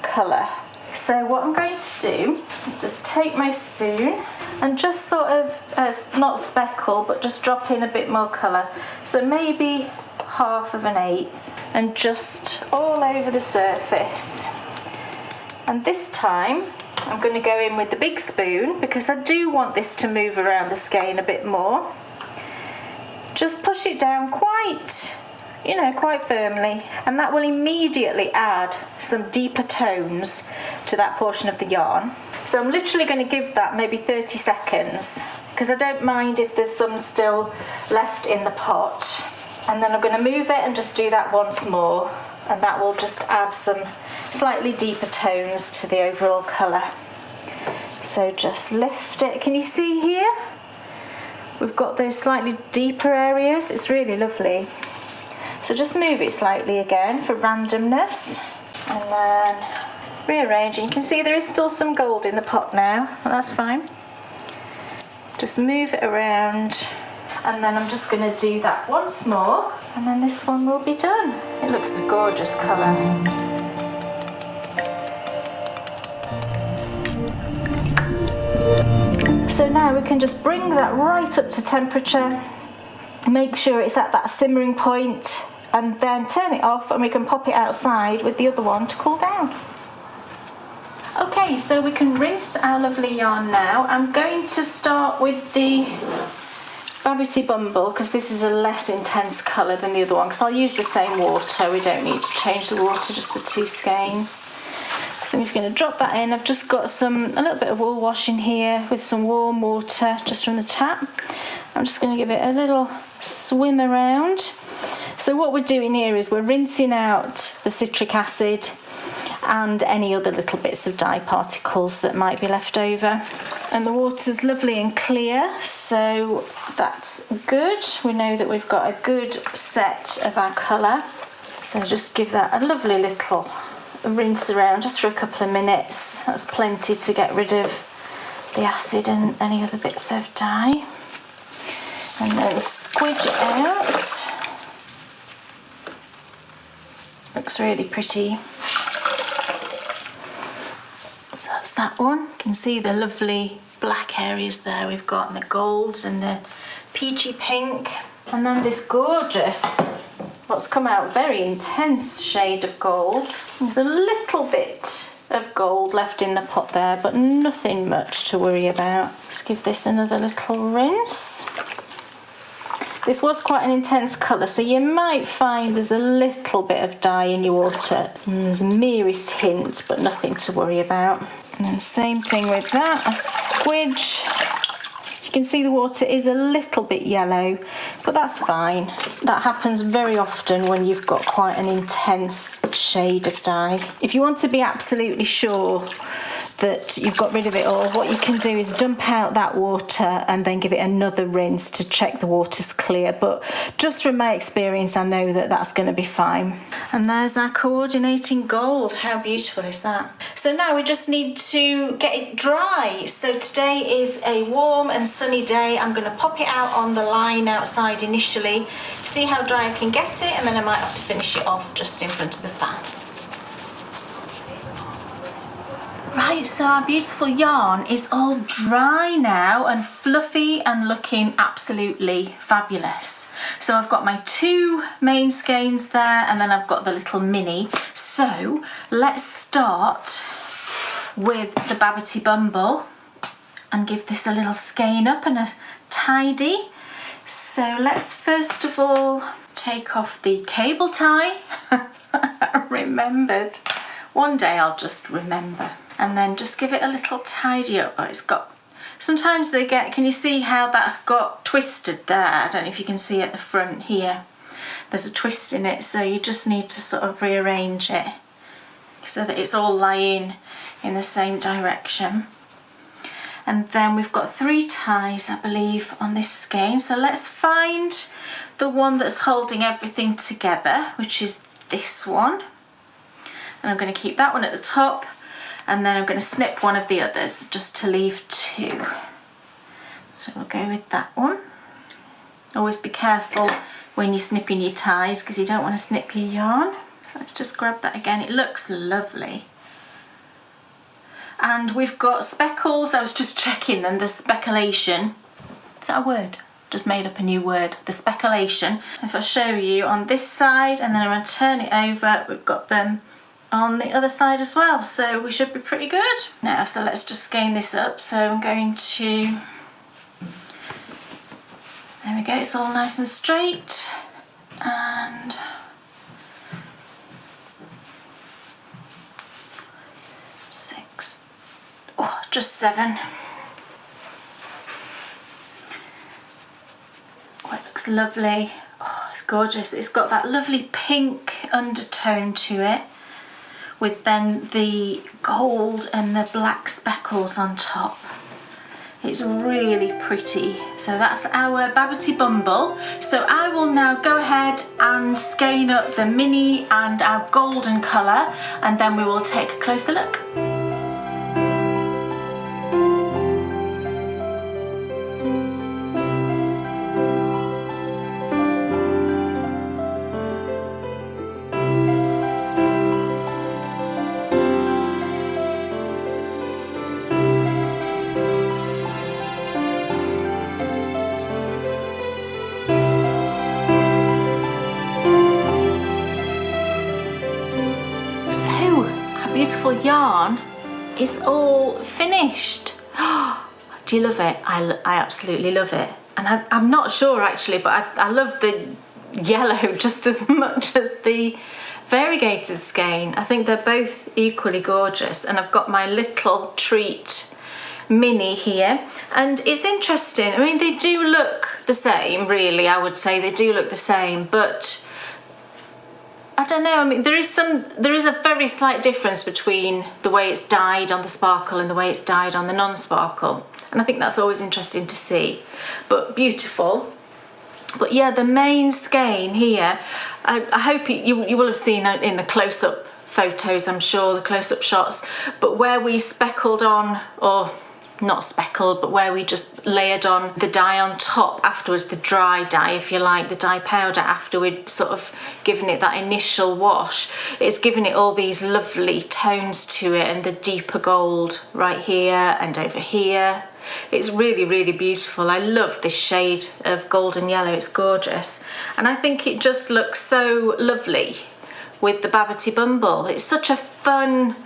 colour. So what I'm going to do is just take my spoon and just sort of, not speckle, but just drop in a bit more colour. So maybe 1/2 and just all over the surface. And this time I'm going to go in with the big spoon because I do want this to move around the skein a bit more. Just push it down quite firmly, and that will immediately add some deeper tones to that portion of the yarn. So I'm literally going to give that maybe 30 seconds because I don't mind if there's some still left in the pot. And then I'm going to move it and just do that once more, and that will just add some slightly deeper tones to the overall colour. So just lift it. Can you see here? We've got those slightly deeper areas. It's really lovely. So just move it slightly again for randomness, and then rearrange. And you can see there is still some gold in the pot now, but that's fine. Just move it around, and then I'm just going to do that once more, and then this one will be done. It looks a gorgeous colour. So now we can just bring that right up to temperature, make sure it's at that simmering point, and then turn it off, and we can pop it outside with the other one to cool down. Okay, so we can rinse our lovely yarn now. I'm going to start with the Babbity Bumble because this is a less intense colour than the other one, because I'll use the same water. We don't need to change the water just for 2 skeins. So I'm just going to drop that in. I've just got a little bit of wool wash in here with some warm water just from the tap. I'm just going to give it a little swim around. So what we're doing here is we're rinsing out the citric acid and any other little bits of dye particles that might be left over. And the water's lovely and clear, so that's good. We know that we've got a good set of our colour. So just give that a lovely little rinse around just for a couple of minutes. That's plenty to get rid of the acid and any other bits of dye. And then squidge it out. Looks really pretty. So that's that one. You can see the lovely black areas there we've got, and the golds and the peachy pink. And then this gorgeous what's come out, very intense shade of gold. There's a little bit of gold left in the pot there, but nothing much to worry about. Let's give this another little rinse. This was quite an intense colour, so you might find there's a little bit of dye in your water. There's a merest hint, but nothing to worry about. And then same thing with that, a squidge. You can see the water is a little bit yellow, but that's fine. That happens very often when you've got quite an intense shade of dye. If you want to be absolutely sure that you've got rid of it all, what you can do is dump out that water and then give it another rinse to check the water's clear. But just from my experience, I know that that's going to be fine. And there's our coordinating gold. How beautiful is that? So now we just need to get it dry. So today is a warm and sunny day. I'm going to pop it out on the line outside initially, see how dry I can get it, and then I might have to finish it off just in front of the fan. Right, so our beautiful yarn is all dry now and fluffy and looking absolutely fabulous. So I've got my 2 main skeins there, and then I've got the little mini. So let's start with the Babbity Bumble and give this a little skein up and a tidy. So let's first of all take off the cable tie. I remembered. One day I'll just remember. And then just give it a little tidy up. Oh, it's got, sometimes they get, can you see how that's got twisted there? I don't know if you can see at the front here. There's a twist in it, so you just need to sort of rearrange it so that it's all lying in the same direction. And then we've got 3 ties, I believe, on this skein. So let's find the one that's holding everything together, which is this one. And I'm going to keep that one at the top. And then I'm going to snip one of the others just to leave 2. So we'll go with that one. Always be careful when you're snipping your ties because you don't want to snip your yarn. So let's just grab that again. It looks lovely. And we've got speckles. I was just checking them. The speculation. Is that a word? Just made up a new word. The speculation. If I show you on this side and then I'm going to turn it over, we've got them on the other side as well, so we should be pretty good. Now, so let's just skein this up. So I'm going to, there we go, it's all nice and straight, and six, oh, just 7. Oh, it looks lovely. Oh, it's gorgeous. It's got that lovely pink undertone to it, with then the gold and the black speckles on top. It's really pretty. So that's our Babbity Bumble. So I will now go ahead and skein up the mini and our golden colour, and then we will take a closer look. Beautiful yarn is all finished. Do you love it? I absolutely love it. And I'm not sure actually, but I love the yellow just as much as the variegated skein. I think they're both equally gorgeous. And I've got my little treat mini here, and it's interesting. I mean, they do look the same, really. I would say they do look the same, but I don't know. I mean, there is a very slight difference between the way it's dyed on the sparkle and the way it's dyed on the non-sparkle, and I think that's always interesting to see. But beautiful. But yeah, the main skein here, I hope you will have seen in the close-up photos, I'm sure, the close-up shots, but where we speckled on, or not speckled, but where we just layered on the dye on top afterwards, the dry dye, if you like, the dye powder after we'd sort of given it that initial wash. It's given it all these lovely tones to it, and the deeper gold right here and over here. It's really, really beautiful. I love this shade of golden yellow. It's gorgeous. And I think it just looks so lovely with the Babbity Bumble. It's such a fun,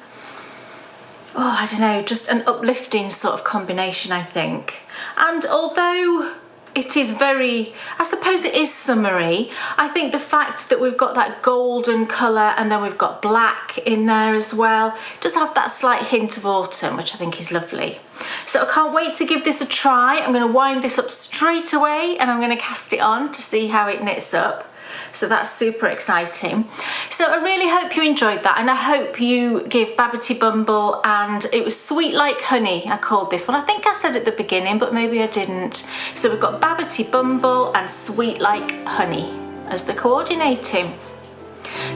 I don't know, just an uplifting sort of combination, I think. And although it is very, I suppose it is summery, I think the fact that we've got that golden colour and then we've got black in there as well does have that slight hint of autumn, which I think is lovely. So I can't wait to give this a try. I'm going to wind this up straight away and I'm going to cast it on to see how it knits up. So that's super exciting. So I really hope you enjoyed that, and I hope you give Babbity Bumble, and it was Sweet Like Honey, I called this one. I think I said at the beginning, but maybe I didn't. So we've got Babbity Bumble and Sweet Like Honey as the coordinating.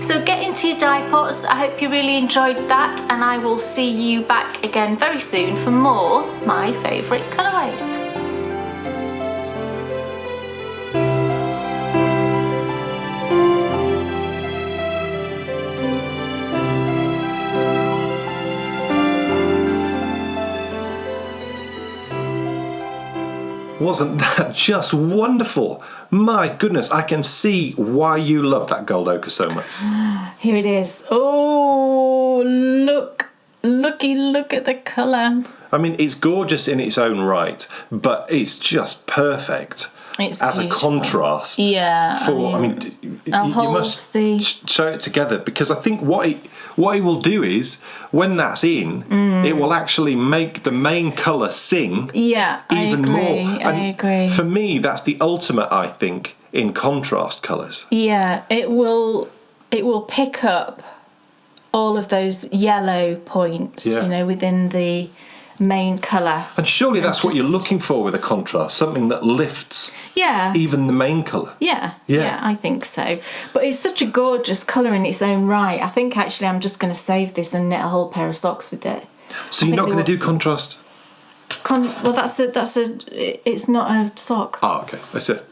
So get into your dye pots. I hope you really enjoyed that, and I will see you back again very soon for more My Favourite Colourways. Wasn't that just wonderful? My goodness, I can see why you love that gold ochre so much. Here it is. Oh, look at the colour. I mean, it's gorgeous in its own right, but it's just perfect as beautiful. A contrast. Yeah. For, I mean you must show it together, because I think what it will do is, when that's in, it will actually make the main colour sing even more. I agree. For me, that's the ultimate, I think, in contrast colours. Yeah, it will pick up all of those yellow points, within the main colour. And surely that's what you're looking for with a contrast, something that lifts even the main colour. Yeah, I think so. But it's such a gorgeous colour in its own right. I think actually I'm just going to save this and knit a whole pair of socks with it. So you're not going to do contrast? Well, it's not a sock. Oh, okay. I said.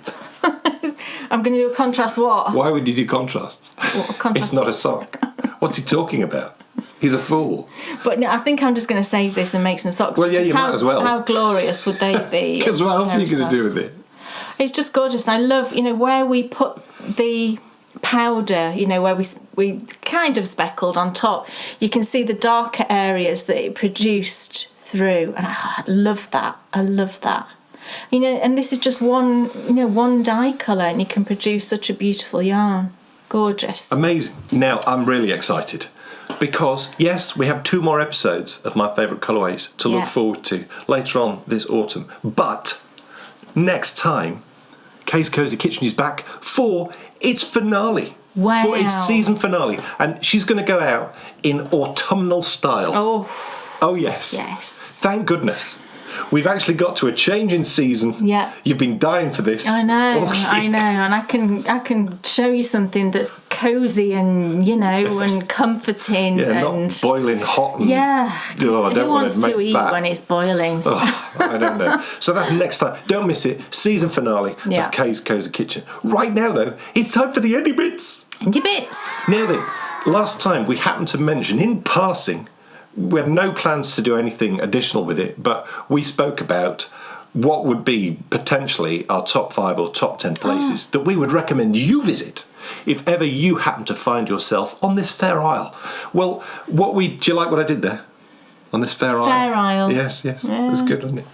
I'm going to do a contrast what? Why would you do contrast? What, contrast it's not a sock. What's he talking about? He's a fool. But no, I think I'm just going to save this and make some socks. Well, yeah, you might as well. How glorious would they be? Because what else are you going to do with it? It's just gorgeous. I love, where we put the powder, where we kind of speckled on top. You can see the darker areas that it produced through, and I love that. I love that. And this is just one dye colour, and you can produce such a beautiful yarn. Gorgeous. Amazing. Now I'm really excited, because yes, we have 2 more episodes of My Favourite Colourways to look forward to later on this autumn. But next time, Kay's Cozy Kitchen is back for its finale. Wow. For its season finale. And she's going to go out in autumnal style. Oh, yes. Yes. Thank goodness. We've actually got to a change in season. Yeah. You've been dying for this. I know, and I can show you something that's cosy and and comforting. Yeah, and not boiling hot. And, who wants to eat when it's boiling? I don't know. So that's next time. Don't miss it. Season finale of Kay's Cozy Kitchen. Right now, though, it's time for the Endy Bits. Endy Bits. Now then, last time we happened to mention in passing, we had no plans to do anything additional with it, but we spoke about what would be potentially our top 5 or top 10 places that we would recommend you visit if ever you happen to find yourself on this fair isle. Well, do you like what I did there? On this fair isle? Fair isle. Yes. Yeah. It was good, wasn't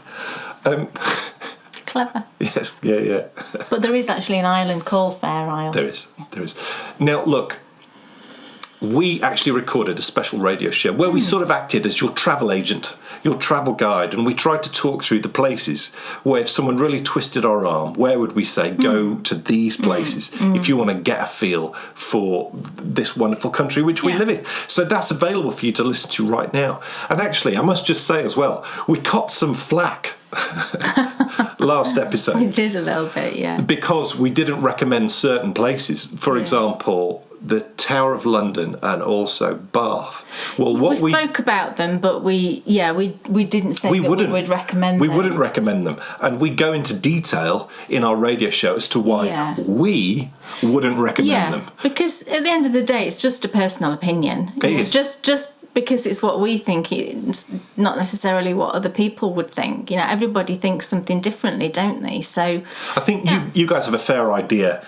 it? Clever. Yes, yeah. But there is actually an island called Fair Isle. There is. Now, look, we actually recorded a special radio show where we sort of acted as your travel agent, your travel guide, and we tried to talk through the places where if someone really twisted our arm, where would we say, go to these places if you want to get a feel for this wonderful country which we live in. So that's available for you to listen to right now. And actually, I must just say as well, we copped some flack last episode. We did a little bit, yeah. Because we didn't recommend certain places. For example, the Tower of London and also Bath. Well, we spoke about them, but we didn't say we would recommend them. We wouldn't recommend them. And we go into detail in our radio show as to why we wouldn't recommend them. Because at the end of the day, it's just a personal opinion. It is. Just because it's what we think, it's not necessarily what other people would think. You know, everybody thinks something differently, don't they? So I think you guys have a fair idea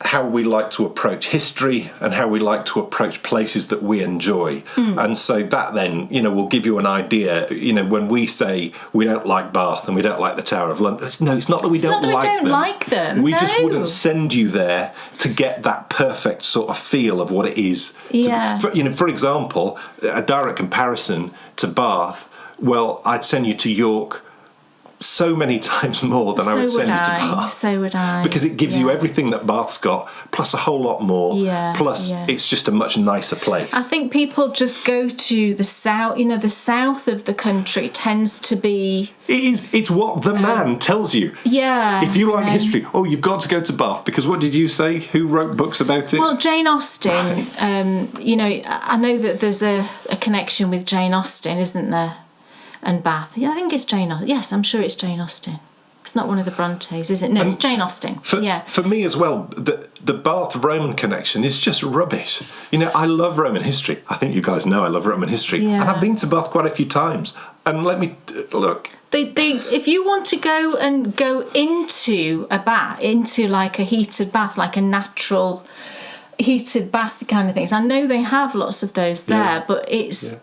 how we like to approach history and how we like to approach places that we enjoy. And so that then, you know, will give you an idea, you know, when we say we don't like Bath and we don't like the Tower of London. No, it's not that we don't like them. We just wouldn't send you there to get that perfect sort of feel of what it is. Yeah. For example, a direct comparison to Bath, well, I'd send you to York so many times more than I would send you to Bath. So would I. Because it gives you everything that Bath's got, plus a whole lot more. Yeah. Plus, it's just a much nicer place. I think people just go to the south. You know, the south of the country tends to be. It's what the man tells you. Yeah. If you like history, you've got to go to Bath, because what did you say? Who wrote books about it? Well, Jane Austen. You know, I know that there's a connection with Jane Austen, isn't there? And Bath. Yeah, I think it's Jane Austen. Yes, I'm sure it's Jane Austen. It's not one of the Brontes, is it? No, it's Jane Austen. For me as well, the Bath-Roman connection is just rubbish. You know, I love Roman history. I think you guys know I love Roman history. Yeah. And I've been to Bath quite a few times. And let me, look. If you want to go into a bath, into like a heated bath, like a natural heated bath kind of things, I know they have lots of those there, but it's... Yeah.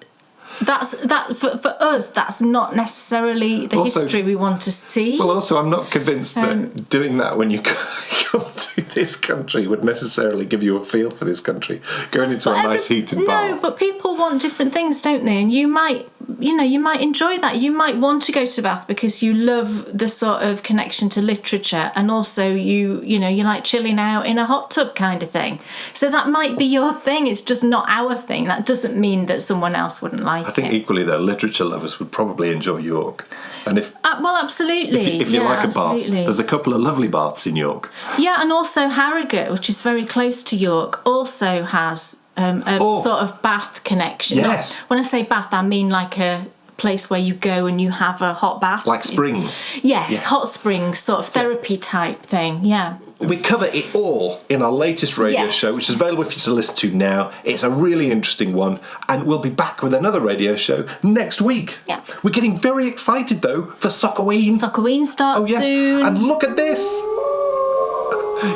For us, that's not necessarily the history we want to see. Well, also, I'm not convinced that doing that when you come to this country would necessarily give you a feel for this country. Going into a nice heated bath. No, but people want different things, don't they? And you might enjoy that. You might want to go to Bath because you love the sort of connection to literature, and also you like chilling out in a hot tub kind of thing. So that might be your thing. It's just not our thing. That doesn't mean that someone else wouldn't like it. I think equally, though, literature lovers would probably enjoy York. And well, absolutely. If you like a bath, there's a couple of lovely baths in York. Yeah, and also Harrogate, which is very close to York, also has sort of bath connection. Yes. When I say bath, I mean like a place where you go and you have a hot bath. Like springs. Yes, hot springs, sort of therapy type thing, yeah. We cover it all in our latest radio show, which is available for you to listen to now. It's a really interesting one, and we'll be back with another radio show next week. Yeah. We're getting very excited, though, for Sockoween. Sockoween starts soon. And look at this.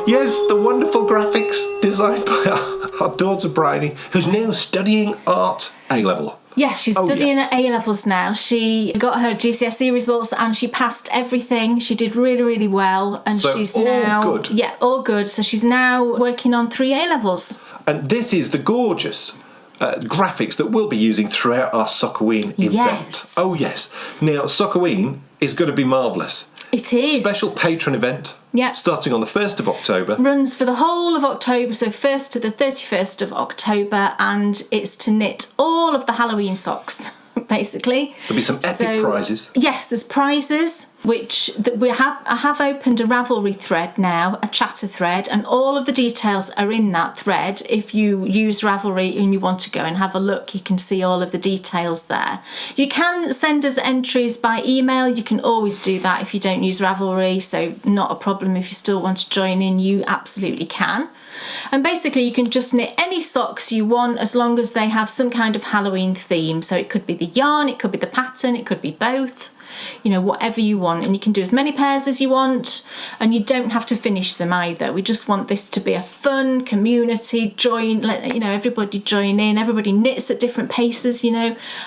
Yes, the wonderful graphics designed by our daughter Bryony, who's now studying art A-level. Yes, she's studying at A-levels now. She got her GCSE results and she passed everything. She did really, really well. And so she's all now... good. Yeah, all good. So she's now working on 3 A-levels. And this is the gorgeous graphics that we'll be using throughout our Sockoween event. Yes. Oh, yes. Now, Sockoween is going to be marvellous. It is. Special patron event. Yeah. Starting on the 1st of October. Runs for the whole of October, so 1st to the 31st of October, and it's to knit all of the Halloween socks, basically. There'll be some epic prizes. Yes, there's prizes, which I have opened a Ravelry thread now, a chatter thread, and all of the details are in that thread. If you use Ravelry and you want to go and have a look, you can see all of the details there. You can send us entries by email. You can always do that if you don't use Ravelry, so not a problem. If you still want to join in, you absolutely can. And basically you can just knit any socks you want as long as they have some kind of Halloween theme. So it could be the yarn, it could be the pattern, it could be both. You know, whatever you want, and you can do as many pairs as you want, and you don't have to finish them either. We just want this to be a fun community, everybody join in, everybody knits at different paces,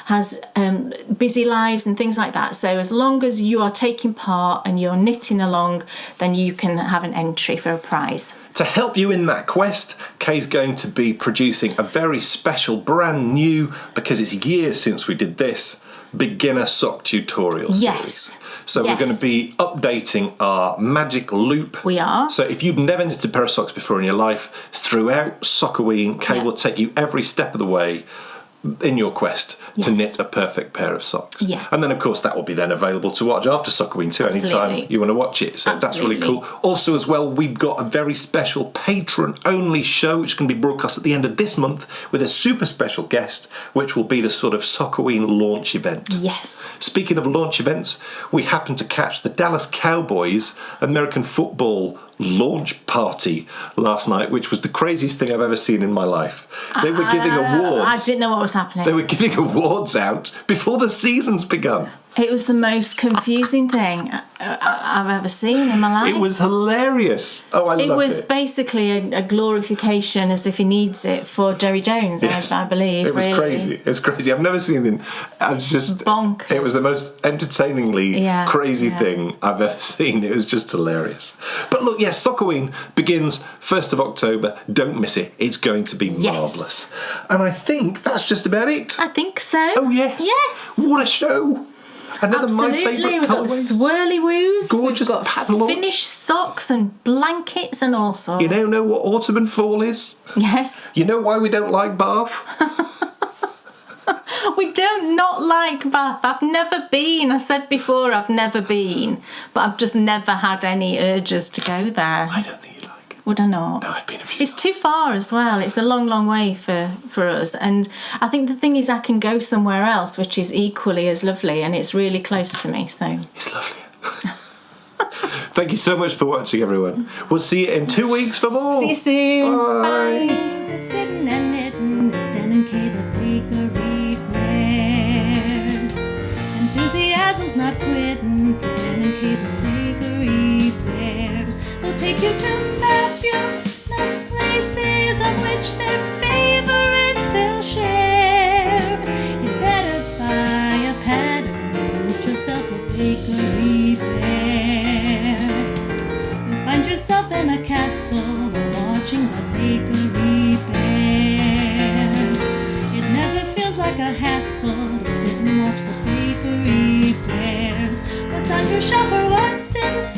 has busy lives and things like that. So as long as you are taking part and you're knitting along, then you can have an entry for a prize. To help you in that quest, Kay's going to be producing a very special, brand new, because it's years since we did this, beginner sock tutorial series. Yes. So we're going to be updating our magic loop. We are. So if you've never knitted a pair of socks before in your life, throughout Sockoween, Kay will take you every step of the way in your quest to knit a perfect pair of socks. Yeah. And then, of course, that will be then available to watch after Sockoween too, anytime you want to watch it. So that's really cool. Also, as well, we've got a very special patron-only show, which can be broadcast at the end of this month with a super special guest, which will be the sort of Sockoween launch event. Yes. Speaking of launch events, we happened to catch the Dallas Cowboys American football launch party last night, which was the craziest thing I've ever seen in my life. They were giving awards. I didn't know what was happening. They were giving awards out before the season's begun. It was the most confusing thing I've ever seen in my life. It was hilarious. Oh, I loved it. It was basically a glorification, as if he needs it, for Jerry Jones, yes. I believe. It was crazy. It was crazy. I've never seen it. I was just bonkers. It was the most entertainingly crazy thing I've ever seen. It was just hilarious. But look, yes, Sockoween begins 1st of October. Don't miss it. It's going to be marvellous. And I think that's just about it. I think so. Oh, yes. Yes. What a show. Another Absolutely. My Favourite We've got the Colourways. swirly woos. Gorgeous. We've got finished socks and blankets and all sorts. You know what autumn and fall is? Yes. You know why we don't like Bath? We don't not like Bath. I've never been. I said before I've never been. But I've just never had any urges to go there. I don't think you like it. Would I not? No, I've been a few It's too far as well. It's a long, long way for us. And I think the thing is I can go somewhere else which is equally as lovely, and it's really close to me. So it's lovely. Thank you so much for watching, everyone. We'll see you in 2 weeks for more. See you soon. Bye. Bye. Sitting and knitting, it's Dan and Kay, the bakery bears. Enthusiasm's not quitting for Dan and Kay, the bakery bears. They'll take you to fabulous places of which their favorites they'll share. You better buy a pattern and get yourself a bakery bear. You'll find yourself in a castle while watching the bakery bears. It never feels like a hassle to sit and watch the bakery bears. What's on your shelf or what's in your